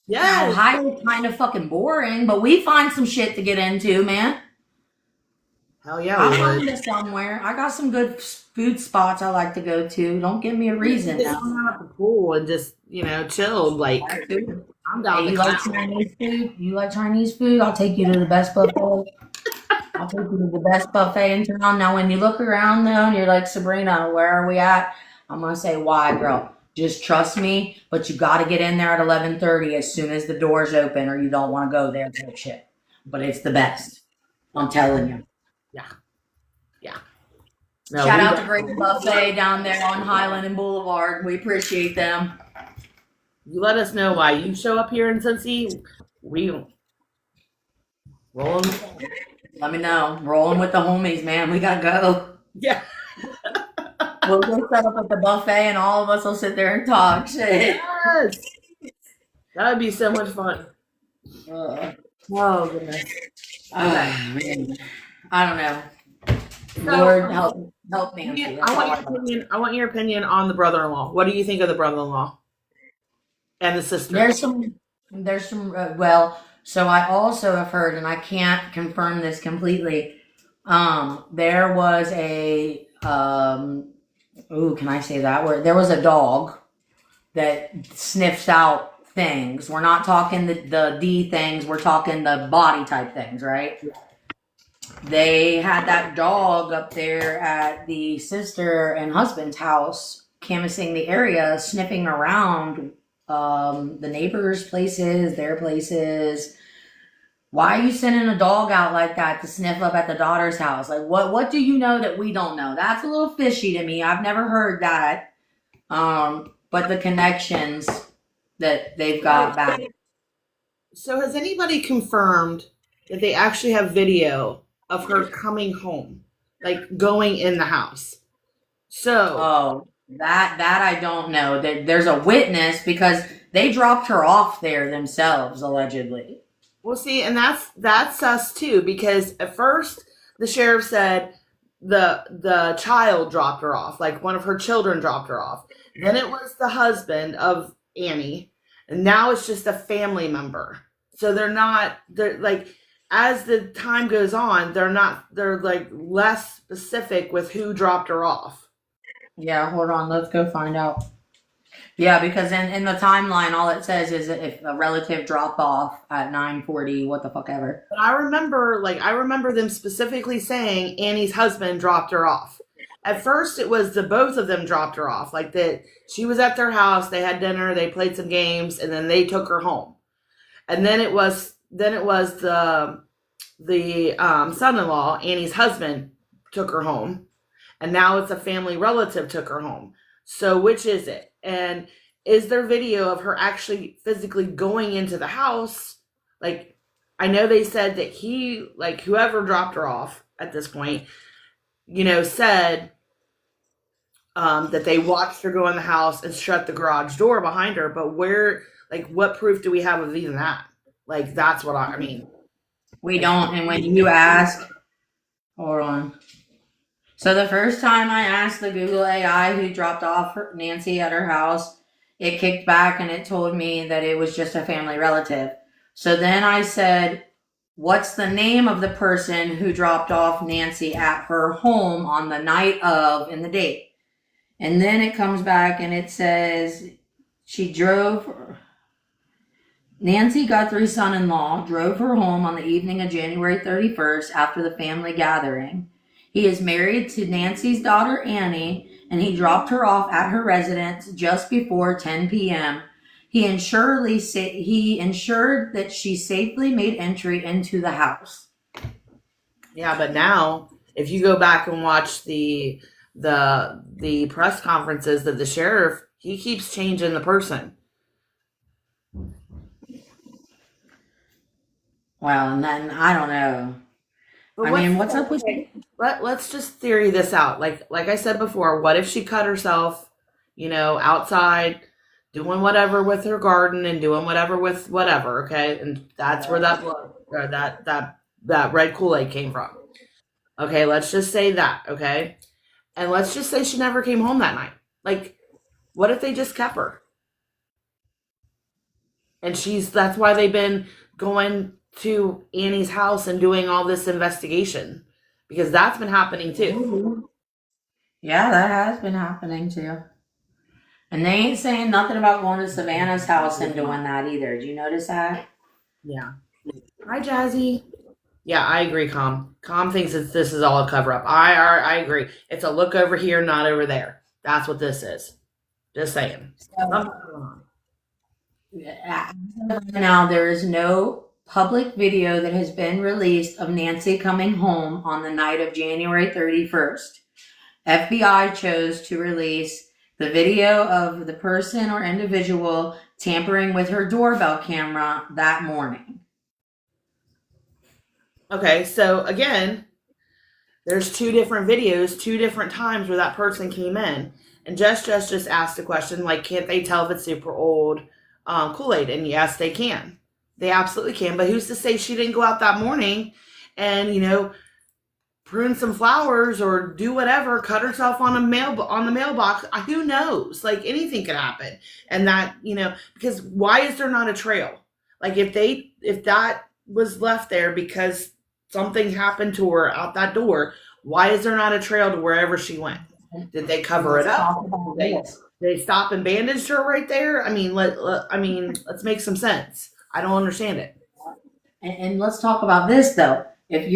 Yes. Highly kind of fucking boring, but we find some shit to get into, man. Hell yeah, I'll find it somewhere. I got some good food spots I like to go to. Don't give me a reason. Just hang out at the pool and just chill. Like, I'm down. Hey, you like Chinese food? You like Chinese food? I'll take you to the best buffet. I'll take you to the best buffet in town. Now, when you look around though, and you're like, Sabrina, where are we at? I'm gonna say, why, girl? Just trust me, but you got to get in there at 11:30 as soon as the doors open, or you don't want to go there type shit. But it's the best. I'm telling you. Yeah. No, shout out to Great Buffet down there on Highland and Boulevard. We appreciate them. You let us know why you show up here in Cincy. We rolling. Let me know. Rolling with the homies, man. We gotta go. Yeah. We'll go set up at the buffet, and all of us will sit there and talk shit. Yes. That would be so much fun. Oh goodness. Man. I don't know. Lord help Nancy. I want your opinion on the brother-in-law. What do you think of the brother-in-law and the sister? There's some. Well, so I also have heard, and I can't confirm this completely. There was a can I say that word? There was a dog that sniffs out things. We're not talking the D things, we're talking the body type things, right? They had that dog up there at the sister and husband's house, canvassing the area, sniffing around the neighbors' places, their places. Why are you sending a dog out like that to sniff up at the daughter's house? Like, what do you know that we don't know? That's a little fishy to me. I've never heard that. But the connections that they've got back. So has anybody confirmed that they actually have video of her coming home, like going in the house? So, Oh, that I don't know. There's a witness because they dropped her off there themselves, allegedly. we'll see, and that's us too, because at first the sheriff said the child dropped her off, like one of her children dropped her off. Then it was the husband of Annie, and now it's just a family member. So they're like, as the time goes on, they're like less specific with who dropped her off. Yeah, hold on. Let's go find out. Yeah, because in the timeline, all it says is if a relative drop off at 9:40, what the fuck ever. But I remember them specifically saying Annie's husband dropped her off. At first, it was the both of them dropped her off. Like that, she was at their house, they had dinner, they played some games, and then they took her home. And then it was the son-in-law, Annie's husband, took her home, and now it's a family relative took her home. So which is it? And is there video of her actually physically going into the house? Like, I know they said that like whoever dropped her off at this point, said that they watched her go in the house and shut the garage door behind her. But what proof do we have of even that? Like, that's what I mean. We don't. And when you ask, hold on. So the first time I asked the Google AI who dropped off Nancy at her house, it kicked back and it told me that it was just a family relative. So then I said, what's the name of the person who dropped off Nancy at her home on the night of and the date? And then it comes back and it says Nancy Guthrie's son-in-law drove her home on the evening of January 31st after the family gathering. He is married to Nancy's daughter, Annie, and he dropped her off at her residence just before 10 p.m. He ensured that she safely made entry into the house. Yeah, but now, if you go back and watch the press conferences that the sheriff, he keeps changing the person. Well, and then I don't know. I mean, what's up with Let's just theory this out. Like I said before, what if she cut herself, outside doing whatever with her garden and doing whatever with whatever, okay? And that's where that blood, or that red Kool-Aid came from. Okay, let's just say that, okay? And let's just say she never came home that night. Like, what if they just kept her? And that's why they've been going to Annie's house and doing all this investigation, because that's been happening too. Yeah, that has been happening too. And they ain't saying nothing about going to Savannah's house and doing that either. Did you notice that? Yeah. Hi, Jazzy. Yeah, I agree, Com. Com thinks this is all a cover up. I agree. It's a look over here, not over there. That's what this is. Just saying. Now, there is no public video that has been released of Nancy coming home on the night of January 31st. FBI chose to release the video of the person or individual tampering with her doorbell camera that morning. Okay, so again, there's two different videos, two different times where that person came in. And just asked the question, like, can't they tell if it's super old Kool-Aid? And yes, they can. They absolutely can. But who's to say she didn't go out that morning and, prune some flowers or do whatever, cut herself on the mailbox? Who knows? Like, anything could happen. And that, because why is there not a trail? Like, if that was left there because something happened to her out that door, why is there not a trail to wherever she went? Did they cover it Let's up? talk about They this. they stop and bandaged her right there. I mean, let's make some sense. I don't understand it. And let's talk about this though. If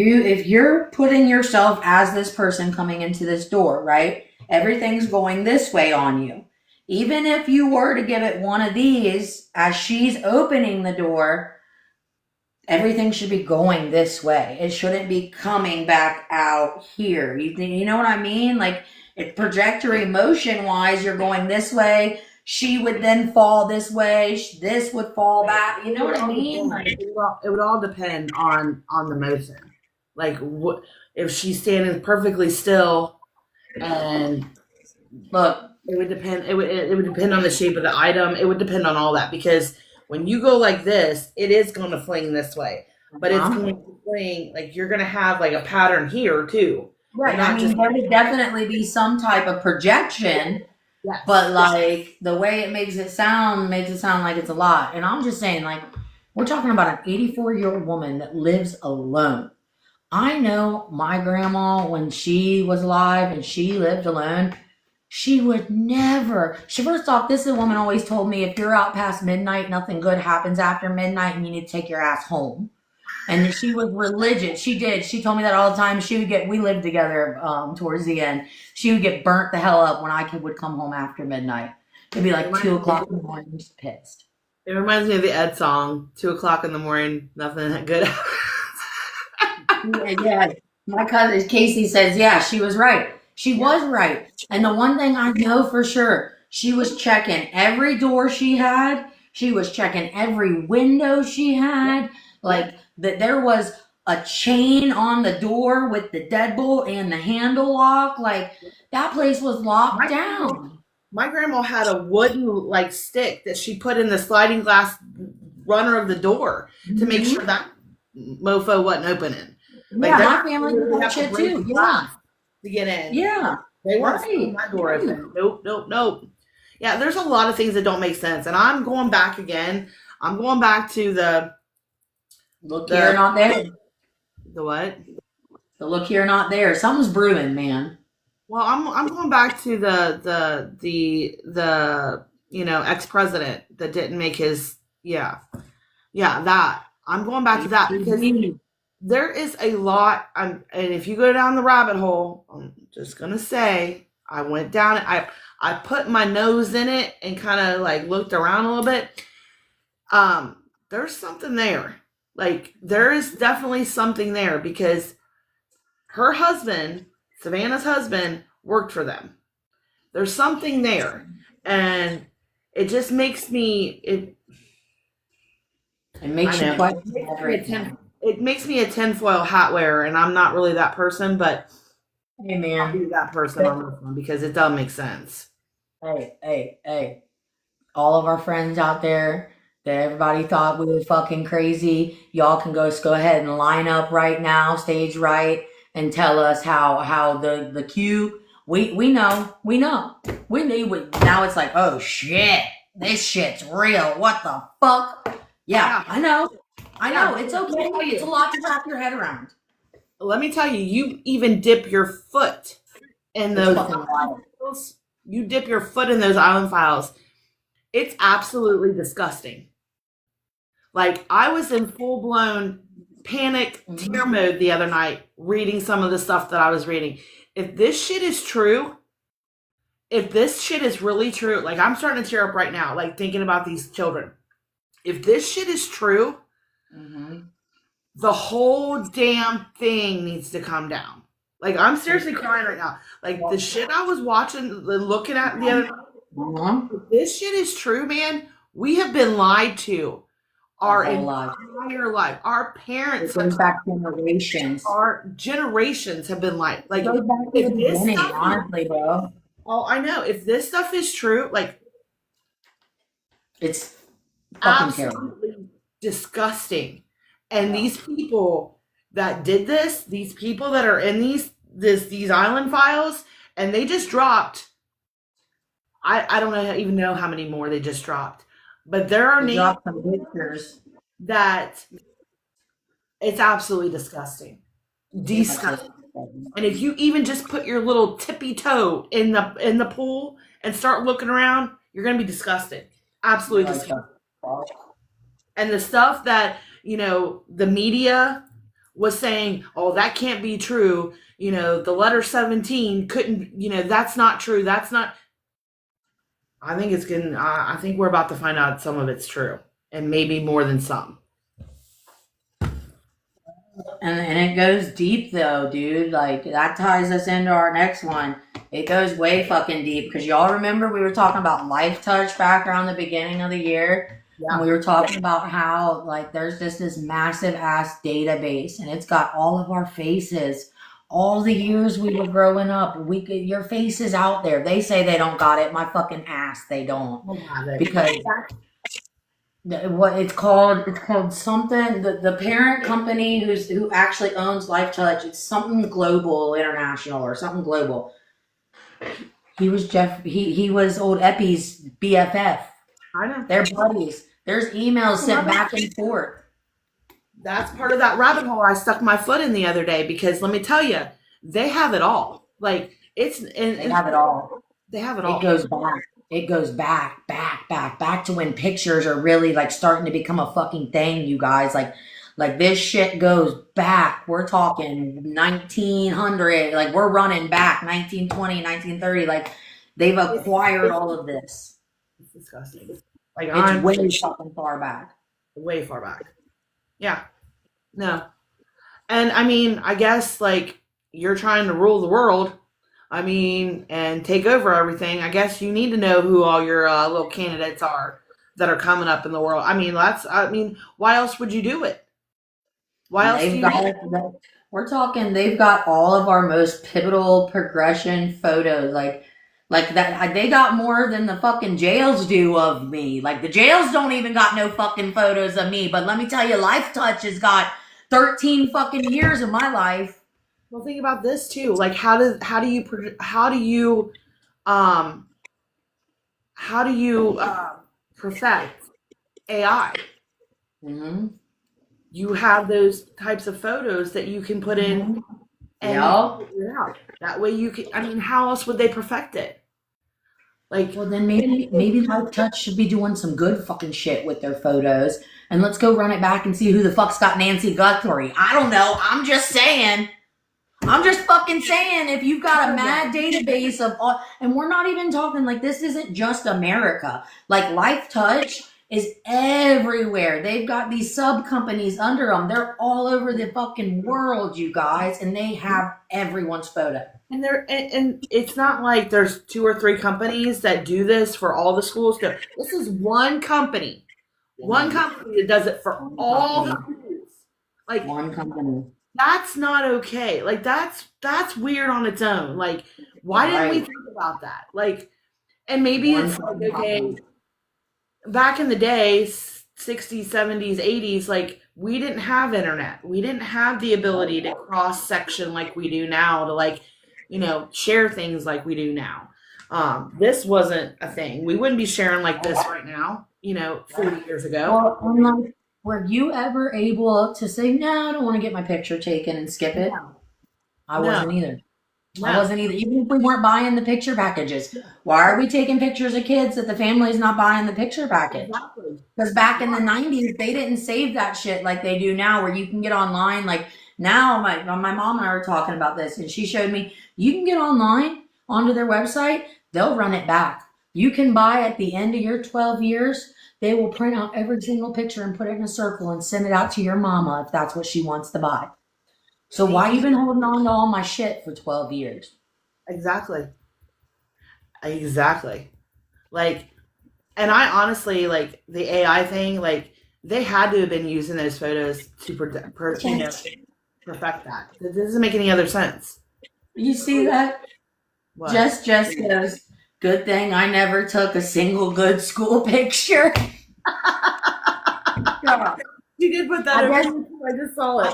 you're putting yourself as this person coming into this door, right? Everything's going this way on you. Even if you were to give it one of these as she's opening the door, everything should be going this way. It shouldn't be coming back out here. You know what I mean? Like, it trajectory motion wise, you're going this way. She would then fall this way. This would fall back. You know what I mean? Like, It would all depend on the motion. Like, what if she's standing perfectly still, and look, it would depend. It would depend on the shape of the item. It would depend on all that, because when you go like this, it is going to fling this way, but it's going to fling like you're going to have like a pattern here too. right. I mean, there would definitely be some type of projection, Yes. but like the way it makes it sound like it's a lot. And I'm just saying, like, we're talking about an 84-year-old woman that lives alone. I know my grandma, when she was alive and she lived alone, she would never. First off, this woman always told me, if you're out past midnight, nothing good happens after midnight, and you need to take your ass home. And she was religious. She did. She told me that all the time. We lived together towards the end. She would get burnt the hell up when would come home after midnight. It'd be like 2 o'clock in the morning. Just pissed. It reminds me of the Ed song, 2 o'clock in the morning, nothing good. Yeah. My cousin Casey says, yeah, she was right. She was right. And the one thing I know for sure, she was checking every door she had. She was checking every window she had. Like, that there was a chain on the door with the deadbolt and the handle lock. Like, that place was locked down. My grandma had a wooden like stick that she put in the sliding glass runner of the door to make sure that mofo wasn't opening. Like, yeah, my family did that shit too. Yeah. To get in. Yeah. They weren't right. My door open. Nope. Yeah, there's a lot of things that don't make sense. And I'm going back again. I'm going back to the look here, not there. The what? The look here, not there. Something's brewing, man. Well, I'm going back to the ex-president that didn't make his that. I'm going back to that because there is a lot. And if you go down the rabbit hole, I'm just gonna say I went down it. I put my nose in it and kind of like looked around a little bit. There's something there. Like, there is definitely something there, because her husband, Savannah's husband, worked for them. There's something there, and it just makes me it makes you question everything. It makes me a tinfoil hat wearer, and I'm not really that person, but hey, man, I'll be that person on this one because it does make sense. Hey. All of our friends out there that everybody thought we were fucking crazy, y'all can go ahead and line up right now, stage right, and tell us how the cue. We know. We knew. Now it's like, oh shit, this shit's real. What the fuck? Yeah. I know. It's okay. It's a lot to wrap your head around. Let me tell you, you even dip your foot in those files. You dip your foot in those island files. It's absolutely disgusting. Like, I was in full-blown panic tear mode the other night reading some of the stuff that I was reading. If this shit is true, if this shit is really true, like, I'm starting to tear up right now, like, thinking about these children. If this shit is true, the whole damn thing needs to come down. Like, I'm seriously crying right now. Like, the shit I was watching, looking at the other night, if this shit is true, man, we have been lied to our entire life. Our parents, our generations have been lied. Like, if this stuff, honestly, bro. Oh, I know. If this stuff is true, like, it's absolutely disgusting. And these people that did this, these people that are in these island files, and they just dropped. I don't even know how many more they just dropped. But there are names that it's absolutely disgusting. Disgusting. And if you even just put your little tippy toe in the pool and start looking around, you're gonna be disgusted. Absolutely disgusted. And the stuff that, the media was saying, oh, that can't be true. The letter 17 couldn't, that's not true. That's not. I think we're about to find out some of it's true, and maybe more than some. And it goes deep though, dude. Like that ties us into our next one. It goes way fucking deep because y'all remember we were talking about Lifetouch back around the beginning of the year. Yeah. And we were talking about how like there's just this massive ass database and it's got all of our faces, all the years we were growing up. Your face is out there. They say they don't got it. My fucking ass, they don't. Because what it's called something. The parent company who actually owns Lifetouch. It's something global, international, or something global. He was He was old Epi's BFF. I know. They're buddies. There's emails sent back and forth. That's part of that rabbit hole I stuck my foot in the other day because let me tell you, they have it all. Like they have it all. They have it all. It goes back to when pictures are really like starting to become a fucking thing, you guys. Like this shit goes back. We're talking 1900. Like we're running back 1920, 1930. Like they've acquired all of this. It's disgusting. Like it's way fucking far back. Way far back. Yeah. No. And I mean, I guess like you're trying to rule the world. I mean, and take over everything. I guess you need to know who all your little candidates are that are coming up in the world. I mean, why else would you do it? Why else do you We're talking, they've got all of our most pivotal progression photos. Like that, they got more than the fucking jails do of me. Like the jails don't even got no fucking photos of me. But let me tell you, Lifetouch has got 13 fucking years of my life. Well, think about this too. Like, how do you perfect AI? Mm-hmm. You have those types of photos that you can put in, and figure it out. That way, you can. I mean, how else would they perfect it? Like, well, then maybe Lifetouch should be doing some good fucking shit with their photos, and let's go run it back and see who the fuck's got Nancy Guthrie. I don't know. I'm just saying. I'm just fucking saying, if you've got a mad database of all, and we're not even talking like this isn't just America. Like Lifetouch is everywhere. They've got these sub companies under them. They're all over the fucking world, you guys, and they have everyone's photo. And it's not like there's 2 or 3 companies that do this for all the schools. This is one company that does it for all the schools. Like one company. That's not okay. Like that's weird on its own. Like why didn't we think about that? Like, and maybe it's like, okay, back in the day, 60s, 70s, 80s, like we didn't have internet. We didn't have the ability to cross section like we do now to like, share things like we do now. This wasn't a thing. We wouldn't be sharing like this right now, 40 years ago. Well, were you ever able to say, no, I don't want to get my picture taken and skip it? No. I wasn't either. No. I wasn't either. Even if we weren't buying the picture packages. Why are we taking pictures of kids that the family's not buying the picture package? Exactly. Because back in the 90s, they didn't save that shit like they do now where you can get online. Like now, my mom and I were talking about this and she showed me, you can get online onto their website. They'll run it back. You can buy at the end of your 12 years. They will print out every single picture and put it in a circle and send it out to your mama if that's what she wants to buy. So why you been holding on to all my shit for 12 years? Exactly. Like, and I honestly, like, the AI thing, like, they had to have been using those photos to perfect that. It doesn't make any other sense. You see that? What? Just goes, good thing I never took a single good school picture. You did put that in. I just saw it.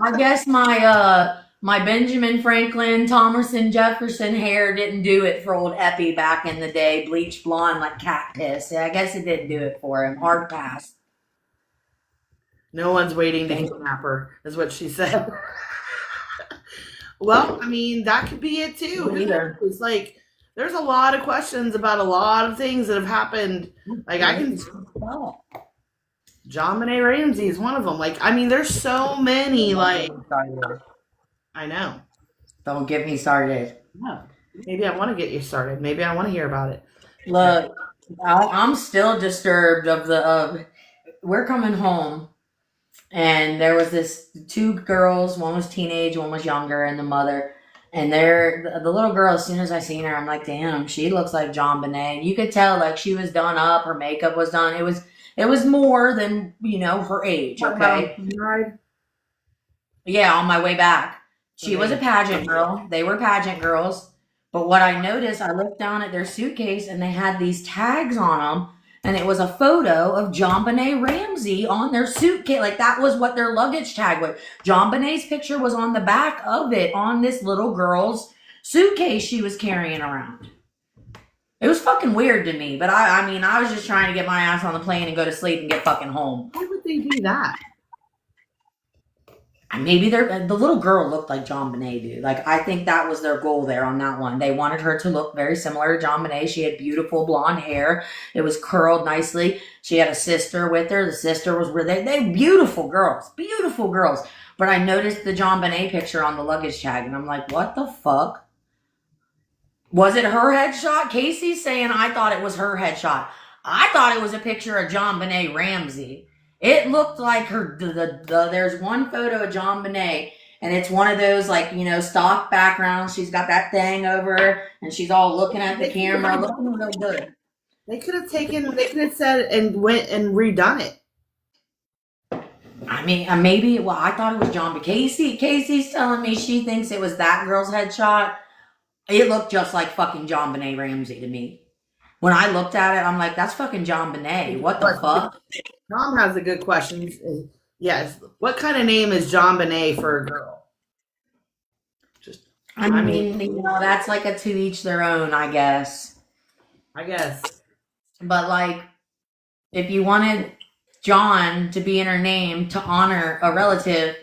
I guess my Benjamin Franklin, Thomason Jefferson hair didn't do it for old Epi back in the day, bleached blonde like cat piss. I guess it didn't do it for him. Hard pass. No one's waiting to kidnap her, is what she said. Well, I mean, that could be it too. Me neither. It's like there's a lot of questions about a lot of things that have happened. Like I can John Benet Ramsey is one of them. Like I mean, there's so many. Like I know. Don't get me started. No. Maybe I want to get you started. Maybe I want to hear about it. Look, I'm still disturbed of we're coming home, and there was this two girls. One was teenage, one was younger, and the mother. And the little girl, as soon as I seen her, I'm like, damn, she looks like John Benet. You could tell, like, she was done up, her makeup was done. It was more than, her age, okay? Yeah, on my way back. She was a pageant girl. They were pageant girls. But what I noticed, I looked down at their suitcase and they had these tags on them. And it was a photo of John Benet Ramsey on their suitcase. Like that was what their luggage tag was. John Benet's picture was on the back of it on this little girl's suitcase she was carrying around. It was fucking weird to me. But I mean, I was just trying to get my ass on the plane and go to sleep and get fucking home. Why would they do that? Maybe the little girl looked like John Benet, dude. Like, I think that was their goal there on that one. They wanted her to look very similar to John Benet. She had beautiful blonde hair. It was curled nicely. She had a sister with her. The sister was they beautiful girls. Beautiful girls. But I noticed the John Benet picture on the luggage tag, and I'm like, what the fuck? Was it her headshot? Casey's saying I thought it was her headshot. I thought it was a picture of John Benet Ramsey. It looked like her. There's one photo of John Benet, and it's one of those like stock backgrounds. She's got that thing over her, and she's all looking at the camera, looking real good. They could have said and went and redone it. I mean, maybe. Well, I thought it was John, but Casey's telling me she thinks it was that girl's headshot. It looked just like fucking John Benet Ramsey to me. When I looked at it, I'm like, that's fucking John Benet. What the fuck? Tom has a good question. Yes. What kind of name is John Benet for a girl? I mean, that's like a to each their own, I guess. But like, if you wanted John to be in her name to honor a relative,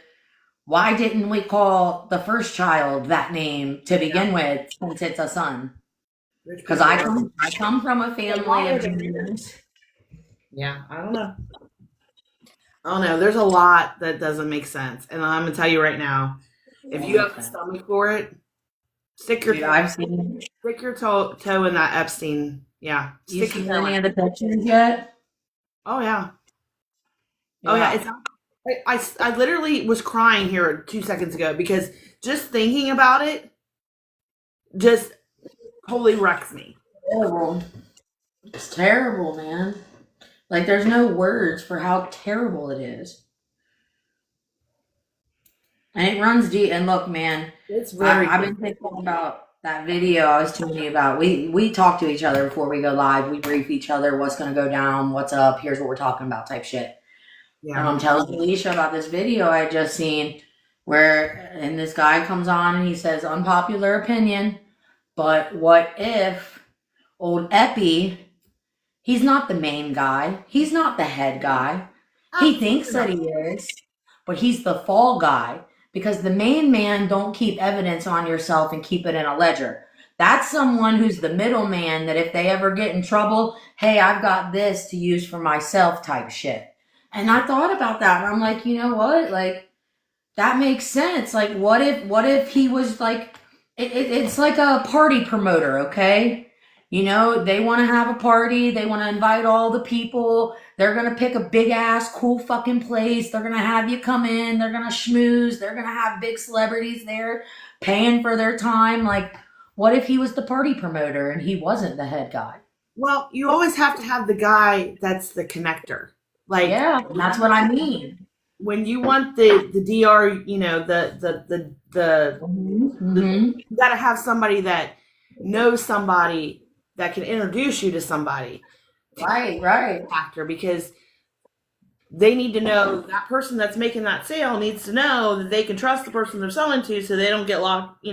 why didn't we call the first child that name to begin with since it's a son? Because I come from a family of Jews. Yeah, I don't know. There's a lot that doesn't make sense. And I'm going to tell you right now, if you have the stomach for it, stick your toe in that Epstein. Yeah. You seen any of the pictures yet? Oh, yeah. Oh, yeah. I literally was crying here 2 seconds ago because just thinking about it just totally wrecks me. Terrible. It's terrible, man. Like, there's no words for how terrible it is. And it runs deep. And look, man, I've been thinking about that video I was telling you about. We talk to each other before we go live. We brief each other what's going to go down, what's up, here's what we're talking about type shit. Yeah. And I'm telling Alicia about this video I just seen and this guy comes on and he says, unpopular opinion, but what if old Epi, he's not the main guy. He's not the head guy. He thinks that he is, but he's the fall guy because the main man don't keep evidence on yourself and keep it in a ledger. That's someone who's the middleman that if they ever get in trouble, hey, I've got this to use for myself type shit. And I thought about that and I'm like, you know what? Like, that makes sense. Like, what if he was like, it's like a party promoter, okay? They want to have a party. They want to invite all the people. They're going to pick a big ass cool fucking place. They're going to have you come in. They're going to schmooze. They're going to have big celebrities there paying for their time. Like, what if he was the party promoter and he wasn't the head guy? Well, you always have to have the guy that's the connector. Like, yeah, that's what I mean. When you want the DR, you got to have somebody that knows somebody that can introduce you to somebody. Right. Actor, because they need to know that person that's making that sale needs to know that they can trust the person they're selling to so they don't get locked,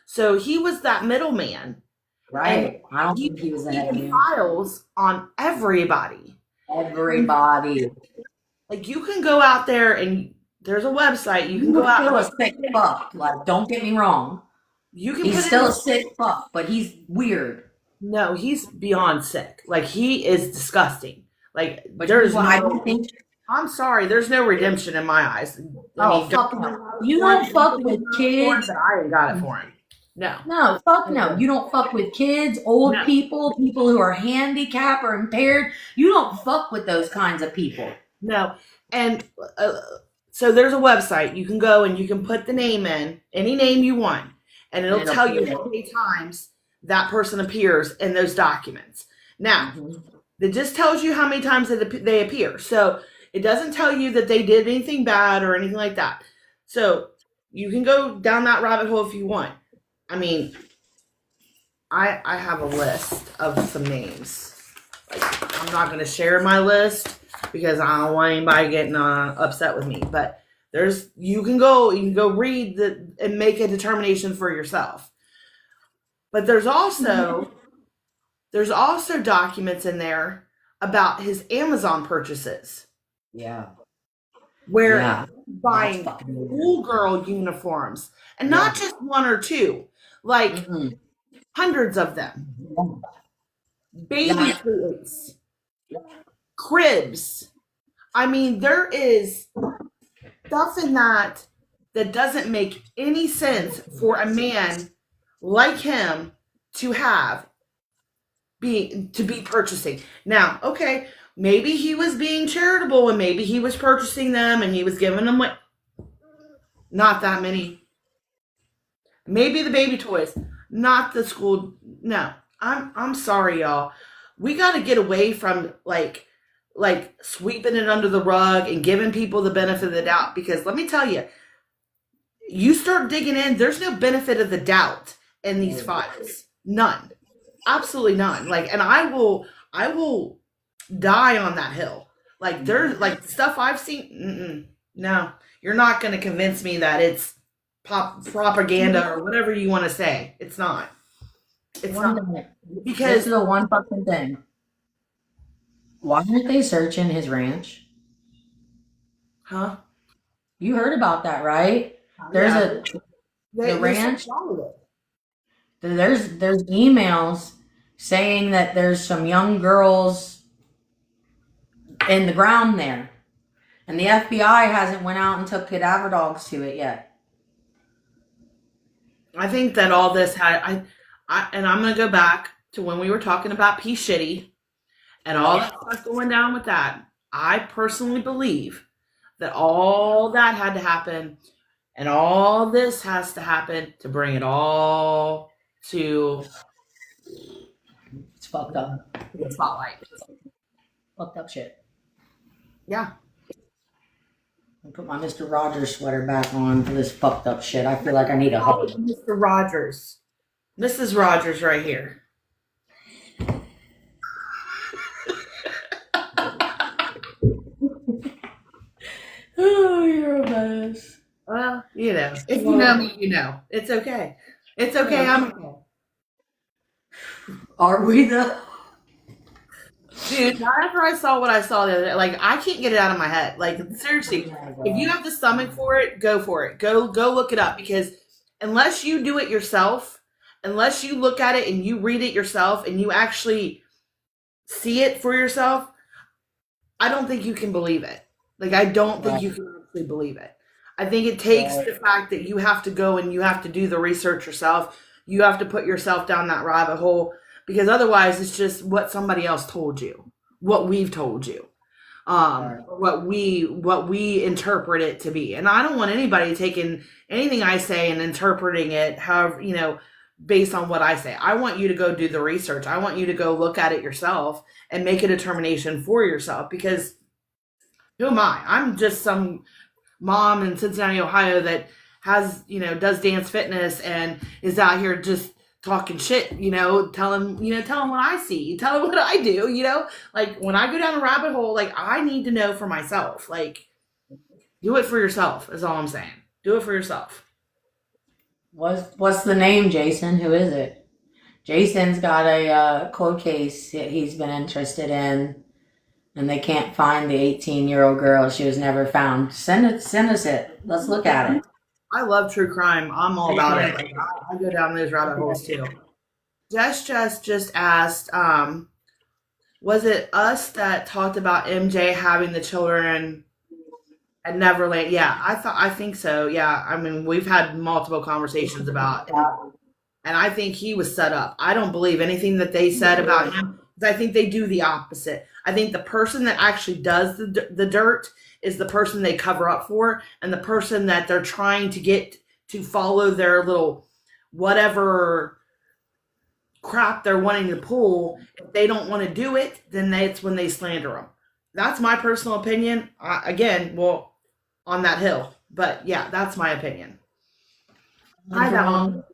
So he was that middleman. Right. I don't think he was the head man. Files on everybody. Everybody. Like, you can go out there and there's a website you can He's go out. still a sick fuck. Like, don't get me wrong. You can. He's still a sick fuck, but he's weird. No, he's beyond sick. Like he is disgusting. Like But there's I don't think. I'm sorry, there's no redemption in my eyes. Fuck no. You don't fuck with kids. I ain't got it for him. No. No, fuck no. You don't fuck with kids, old people, people who are handicapped or impaired. You don't fuck with those kinds of people. No. And so there's a website. You can go and you can put the name in, any name you want, and it'll tell you how many times that person appears in those documents. Now, it just tells you how many times they appear. So it doesn't tell you that they did anything bad or anything like that. So you can go down that rabbit hole if you want. I mean, I have a list of some names. Like, I'm not going to share my list because I don't want anybody getting upset with me. But you can go read and make a determination for yourself. But there's also documents in there about his Amazon purchases. Yeah. Where buying schoolgirl uniforms, and not just one or two, like hundreds of them. Baby clothes, cribs. I mean, there is stuff in that doesn't make any sense for a man like him to be purchasing. Now, okay, maybe he was being charitable and maybe he was purchasing them and he was giving them not that many. Maybe the baby toys, not the school. No, I'm sorry, y'all. We got to get away from like sweeping it under the rug and giving people the benefit of the doubt, because let me tell you, you start digging in, there's no benefit of the doubt in these files. None. Absolutely none. Like, and I will die on that hill. Like, there's like stuff I've seen. No, you're not going to convince me that it's propaganda or whatever you want to say. It's not. It's not. Because this is the one fucking thing. Why aren't they searching his ranch? Huh? You heard about that, right? There's the ranch. There's emails saying that there's some young girls in the ground there, and the FBI hasn't went out and took cadaver dogs to it yet. I think that all this and I'm gonna go back to when we were talking about P. Shitty and all that stuff going down with that. I personally believe that all that had to happen, and all this has to happen to bring it all to. It's fucked up. The spotlight. Fucked up shit. Yeah. I put my Mr. Rogers sweater back on for this fucked up shit. I feel like I need a hug. Mr. Rogers. Mrs. Rogers right here. Oh, you're a mess. Well, you know, if you know me, you know. It's okay. It's okay. I'm okay. Are we though? Dude, after I saw what I saw the other day, like, I can't get it out of my head. Like, seriously, if you have the stomach for it, go for it. Go look it up, because unless you do it yourself, unless you look at it and you read it yourself and you actually see it for yourself, I don't think you can believe it. Like, I don't think you can actually believe it. I think it takes the fact that you have to go and you have to do the research yourself. You have to put yourself down that rabbit hole, because otherwise it's just what somebody else told you, what we've told you, what we interpret it to be. And I don't want anybody taking anything I say and interpreting it however, you know, based on what I say. I want you to go do the research. I want you to go look at it yourself and make a determination for yourself, because who am I? I'm just some mom in Cincinnati, Ohio that has, you know, does dance fitness and is out here just talking shit, you know, tell him what I see, tell him what I do, you know, like when I go down a rabbit hole, like I need to know for myself. Like, do it for yourself is all I'm saying. Do it for yourself. What's the name, Jason? Who is it? Jason's got a cold case that he's been interested in, and they can't find the 18-year-old girl. She was never found. Send us it. Let's look at it. I love true crime. I'm all about it. Like, I go down those rabbit holes too. Just asked, was it us that talked about MJ having the children at Neverland? Yeah, I think so. Yeah, I mean, we've had multiple conversations about, and I think he was set up. I don't believe anything that they said about him, because I think they do the opposite. I think the person that actually does the dirt is the person they cover up for, and the person that they're trying to get to follow their little whatever crap they're wanting to pull. If they don't want to do it, then that's when they slander them. That's my personal opinion. Again, well, on that hill, but yeah, that's my opinion. Hi, Val.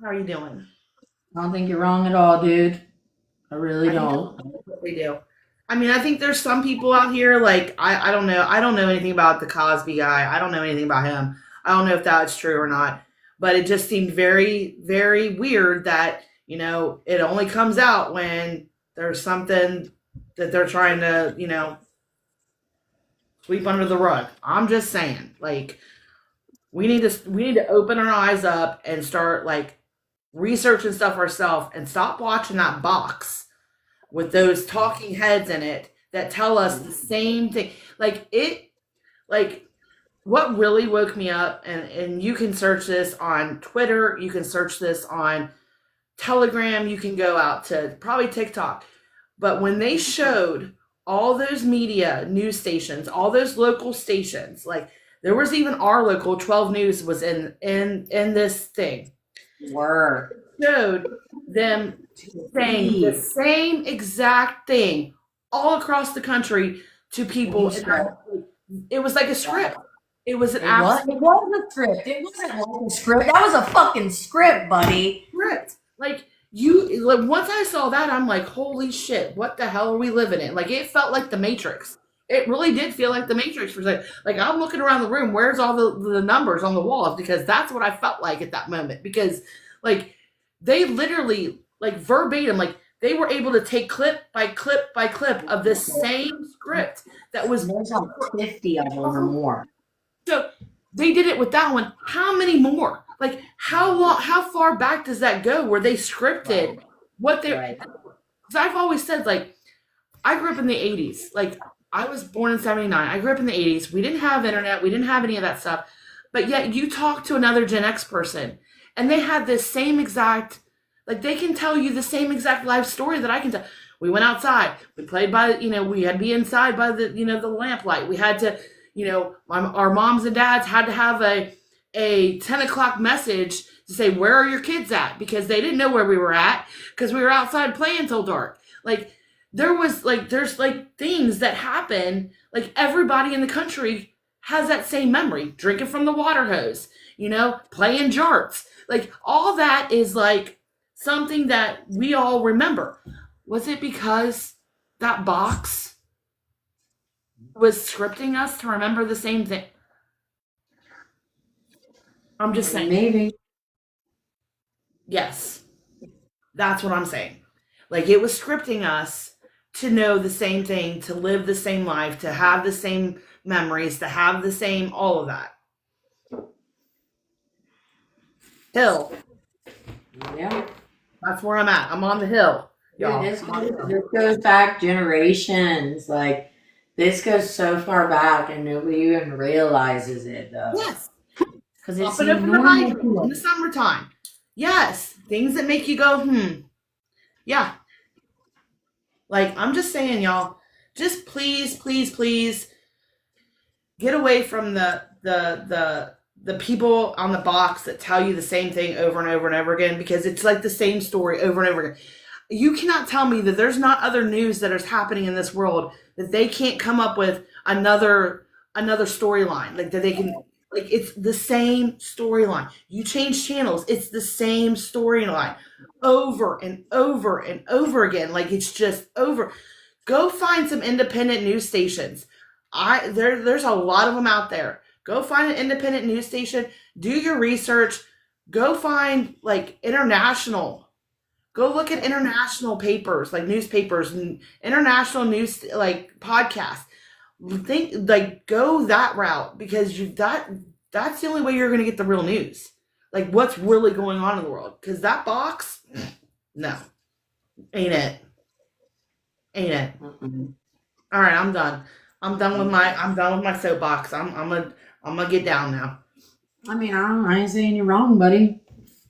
How are you doing? I don't think you're wrong at all, dude. I really don't. They do. I mean, I think there's some people out here, like, I don't know. I don't know anything about the Cosby guy. I don't know anything about him. I don't know if that's true or not. But it just seemed very, very weird that, it only comes out when there's something that they're trying to, sweep under the rug. I'm just saying, like, we need to open our eyes up and start, like, researching stuff ourselves and stop watching that box with those talking heads in it that tell us the same thing. What really woke me up, and you can search this on Twitter, you can search this on Telegram, you can go out to probably TikTok. But when they showed all those media news stations, all those local stations, like there was even our local 12 News was in this thing. Showed them saying the same exact thing all across the country to people. It was like a script. It was an absolute. It was a script. It wasn't like a script. That was a fucking script, buddy. Script. Once I saw that, I'm like, holy shit, what the hell are we living in? Like, it felt like the Matrix. It really did feel like the Matrix for a second. Like, I'm looking around the room, where's all the numbers on the walls? Because that's what I felt like at that moment. Because, like, they literally, like, verbatim, like, they were able to take clip by clip by clip of this same script that was. There's like 50 of them or more. So they did it with that one. How many more? Like, how far back does that go where they scripted what they. Because I've always said, like, I grew up in the 80s. Like, I was born in 79. I grew up in the 80s. We didn't have internet. We didn't have any of that stuff. But yet you talk to another Gen X person, and they had this same exact, like, they can tell you the same exact life story that I can tell. We went outside. We played by, we had to be inside by the, the lamplight. We had to, our moms and dads had to have a 10 o'clock message to say, where are your kids at? Because they didn't know where we were at because we were outside playing till dark. Like, there's things that happen. Like, everybody in the country has that same memory. Drinking from the water hose, playing jarts. Like, all that is, like, something that we all remember. Was it because that box was scripting us to remember the same thing? I'm just saying. Maybe. Yes. That's what I'm saying. Like, it was scripting us to know the same thing, to live the same life, to have the same memories, to have the same, all of that. Hill. Yeah. That's where I'm at. I'm on the hill. Y'all. This goes back generations. Like, this goes so far back and nobody even realizes it, though. Yes. Because it's in the summertime. Yes. Things that make you go, Yeah. Like, I'm just saying, y'all, just please, please, please get away from the people on the box that tell you the same thing over and over and over again, because it's like the same story over and over again. You cannot tell me that there's not other news that is happening in this world that they can't come up with another storyline. Like, that they can, like, it's the same storyline. You change channels, it's the same storyline over and over and over again. Like, it's just over. Go find some independent news stations. There's a lot of them out there. Go find an independent news station. Do your research. Go find, like, international Go look at international papers, like newspapers and international news, like podcasts. Think like go that route because that's the only way you're gonna get the real news. Like what's really going on in the world. Because that box, no, ain't it, ain't it. Mm-mm. All right, I'm done. I'm done with my soapbox. I'm gonna get down now. I mean, I ain't saying you're wrong, buddy.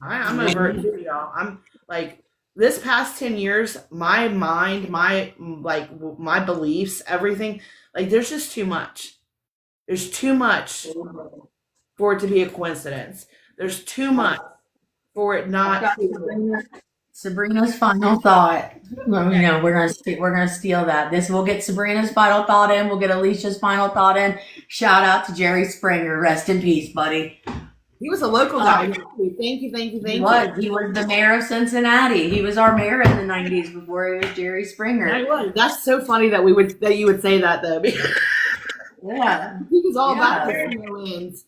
I'm over it too, y'all. I'm like this past 10 years, my mind, my beliefs, everything, like there's just too much. There's too much for it to be a coincidence. There's too much for it not to. Sabrina's final thought. Well, we're gonna steal that. This we'll get Sabrina's final thought in. We'll get Alicia's final thought in. Shout out to Jerry Springer. Rest in peace, buddy. He was a local guy. Thank you. He was the mayor of Cincinnati. He was our mayor in the '90s before he was Jerry Springer. I was. That's so funny that you would say that though. Yeah, He was all about Marylands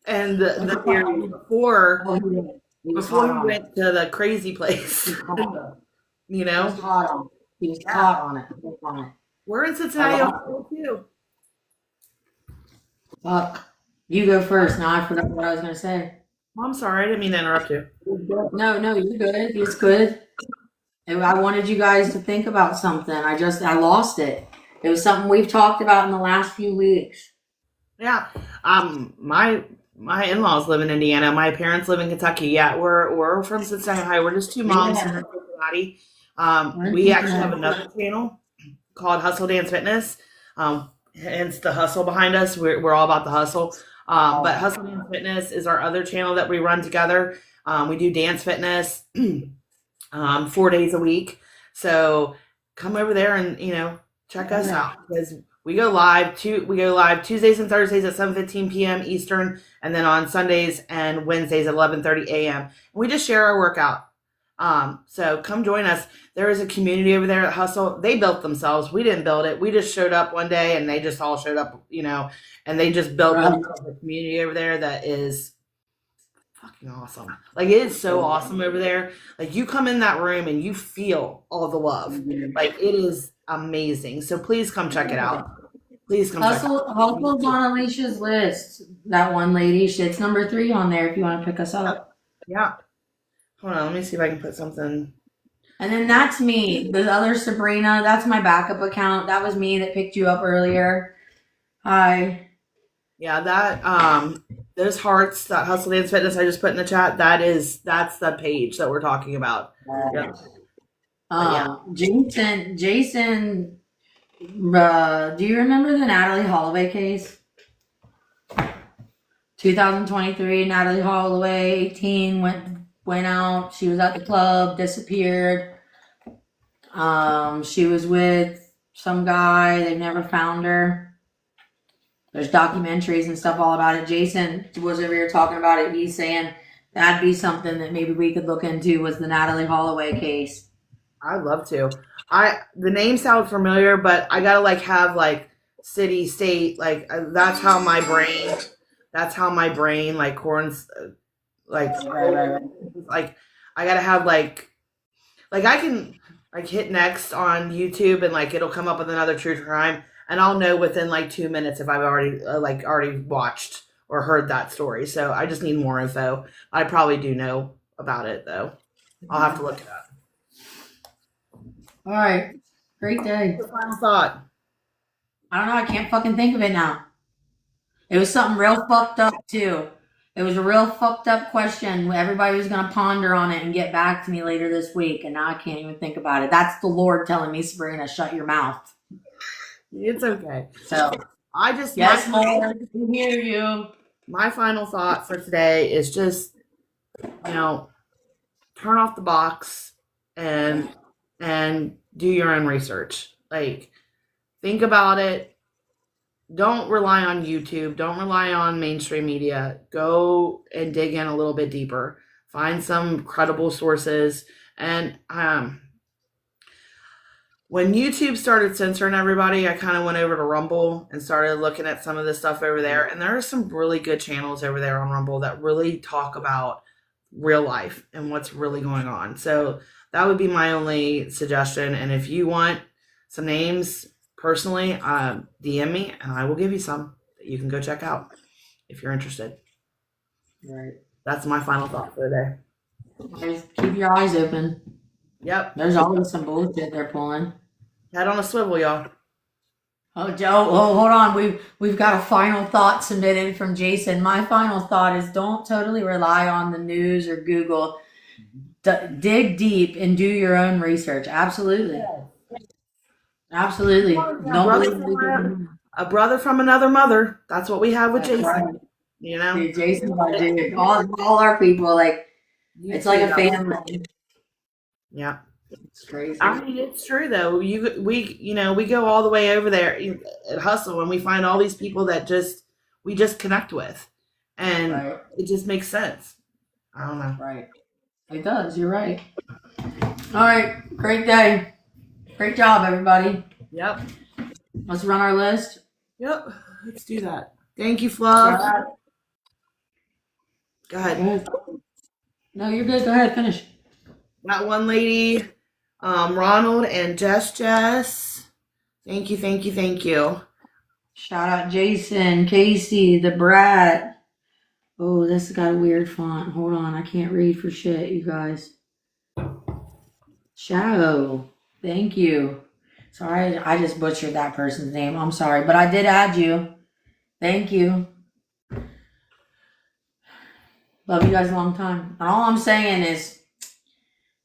and the area before he went to the crazy place. You know, he was hot on it. We're in Cincinnati too. Fuck. You go first. Now I forgot what I was gonna say. I'm sorry, I didn't mean to interrupt you. No, you're good. It's good. I wanted you guys to think about something. I lost it. It was something we've talked about in the last few weeks. Yeah. My in-laws live in Indiana. My parents live in Kentucky. Yeah, we're from Cincinnati, Ohio. We're just two moms from Cincinnati. We actually have another channel called Hustle Dance Fitness. Hence the hustle behind us. We're all about the hustle. But Hustle Dance Fitness is our other channel that we run together. We do dance fitness 4 days a week. So come over there and check us out because we go live Tuesdays and Thursdays at 7:15 p.m. Eastern, and then on Sundays and Wednesdays at 11:30 a.m. And we just share our workout. So come join us. There is a community over there at Hustle. They built themselves. We didn't build it. We just showed up one day and they just all showed up, and they just built a community over there that is fucking awesome. Like it is so awesome over there. Like you come in that room and you feel all the love. Like it is amazing. So please come check it out. Please come check it out. Hustle's on Alicia's list. That one lady. It's number 3 on there if you want to pick us up. Yeah. Hold on, let me see if I can put something. And then that's me. The other Sabrina, that's my backup account. That was me that picked you up earlier. Hi. Yeah, that those hearts, that Hustle Dance Fitness I just put in the chat, that's the page that we're talking about. Yeah. Jason, do you remember the Natalie Holloway case? 2023, Natalie Holloway, 18, went out. She was at the club, disappeared. She was with some guy. They never found her. There's documentaries and stuff all about it. Jason was over here talking about it. He's saying that'd be something that maybe we could look into was the Natalie Holloway case. I'd love to. The name sounds familiar, but I gotta have city, state, that's how my brain corns right. I gotta have I can hit next on YouTube and it'll come up with another true crime and I'll know within 2 minutes if I've already watched or heard that story. So I just need more info. I probably do know about it though. I'll have to look it up. All right. Great day. What's your final thought? I don't know. I can't fucking think of it now. It was something real fucked up too. It was a real fucked up question. Everybody was going to ponder on it and get back to me later this week. And now I can't even think about it. That's the Lord telling me, Sabrina, shut your mouth. It's okay. So I just, yes, Lord, we hear you. My final thought for today is just, turn off the box and do your own research. Think about it. Don't rely on YouTube. Don't rely on mainstream media. Go and dig in a little bit deeper. Find some credible sources. And when YouTube started censoring everybody, I kind of went over to Rumble and started looking at some of the stuff over there. And there are some really good channels over there on Rumble that really talk about real life and what's really going on. So that would be my only suggestion. And if you want some names personally, DM me and I will give you some that you can go check out if you're interested. Right. That's my final thought for the day. Just keep your eyes open. Yep. There's always some bullshit they're pulling. Head on a swivel, y'all. Oh, Joe. Oh, hold on. We've got a final thought submitted from Jason. My final thought is don't totally rely on the news or Google. Dig deep and do your own research. Absolutely. Absolutely. Don't believe a brother from another mother. That's what we have with Jason. Right. You know, Dude, Jason, dude, all our people, like, it's like a family. Yeah. It's crazy. I mean, it's true though. We go all the way over there at Hustle and we find all these people that we just connect with, and Right. it just makes sense. I don't know. Right. It does. You're right. All right. Great day. Great job, everybody. Yep. Let's run our list. Yep. Let's do that. Thank you, Fluff. Go ahead. No, you're good. Go ahead. Finish. That one lady, Ronald and Jess. Thank you. Shout out Jason, Casey, the Brat. Oh, this has got a weird font. Hold on. I can't read for shit, you guys. Shadow. Thank you. Sorry, I just butchered that person's name. I'm sorry, but I did add you. Thank you. Love you guys a long time. And all I'm saying is,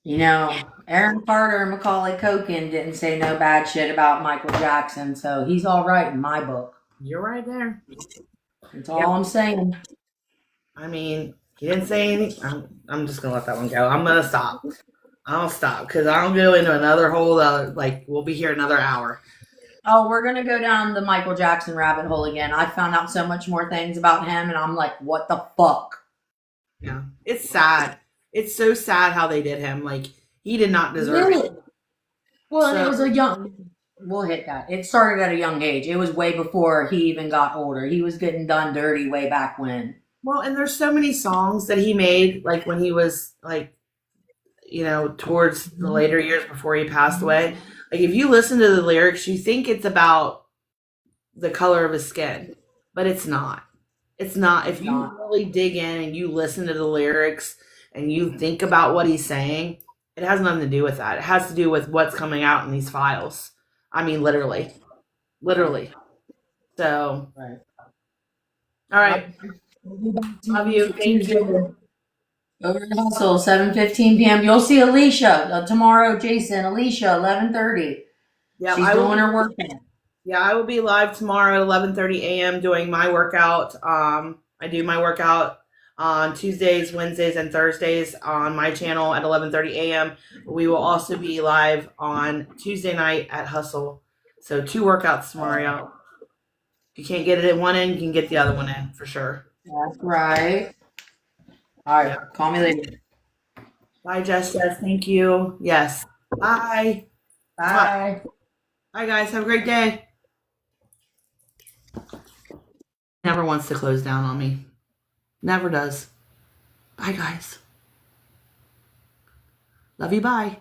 Aaron Carter and Macaulay Culkin didn't say no bad shit about Michael Jackson, so he's all right in my book. You're right there. That's all I'm saying. I mean, he didn't say anything. I'm just gonna let that one go. I'm gonna stop. I'll stop because I'll go into another whole we'll be here another hour. Oh, we're gonna go down the Michael Jackson rabbit hole again. I found out so much more things about him, and I'm like, what the fuck? Yeah, it's sad. It's so sad how they did him. Like, he did not deserve it. Well, and it was a young. We'll hit that. It started at a young age. It was way before he even got older. He was getting done dirty way back when. Well, and there's so many songs that he made, like when he was towards the later years before he passed away. Like, if you listen to the lyrics, you think it's about the color of his skin, but it's not. It's not. If you really dig in and you listen to the lyrics and you think about what he's saying, it has nothing to do with that. It has to do with what's coming out in these files. I mean, literally. So, right. All right. Love you. Thank you. Over to Hustle, 7:15 p.m. You'll see Alicia tomorrow. Jason, Alicia, 11:30. Yeah, she's doing her workout. Yeah, I will be live tomorrow at 11:30 a.m. doing my workout. I do my workout on Tuesdays, Wednesdays, and Thursdays on my channel at 11:30 a.m. We will also be live on Tuesday night at Hustle. So 2 workouts tomorrow, y'all. If you can't get it at one end, you can get the other one in for sure. That's right. All right, call me later. Bye, Jess. Thank you. Yes. Bye. Bye. Bye, guys. Have a great day. Never wants to close down on me. Never does. Bye, guys. Love you. Bye.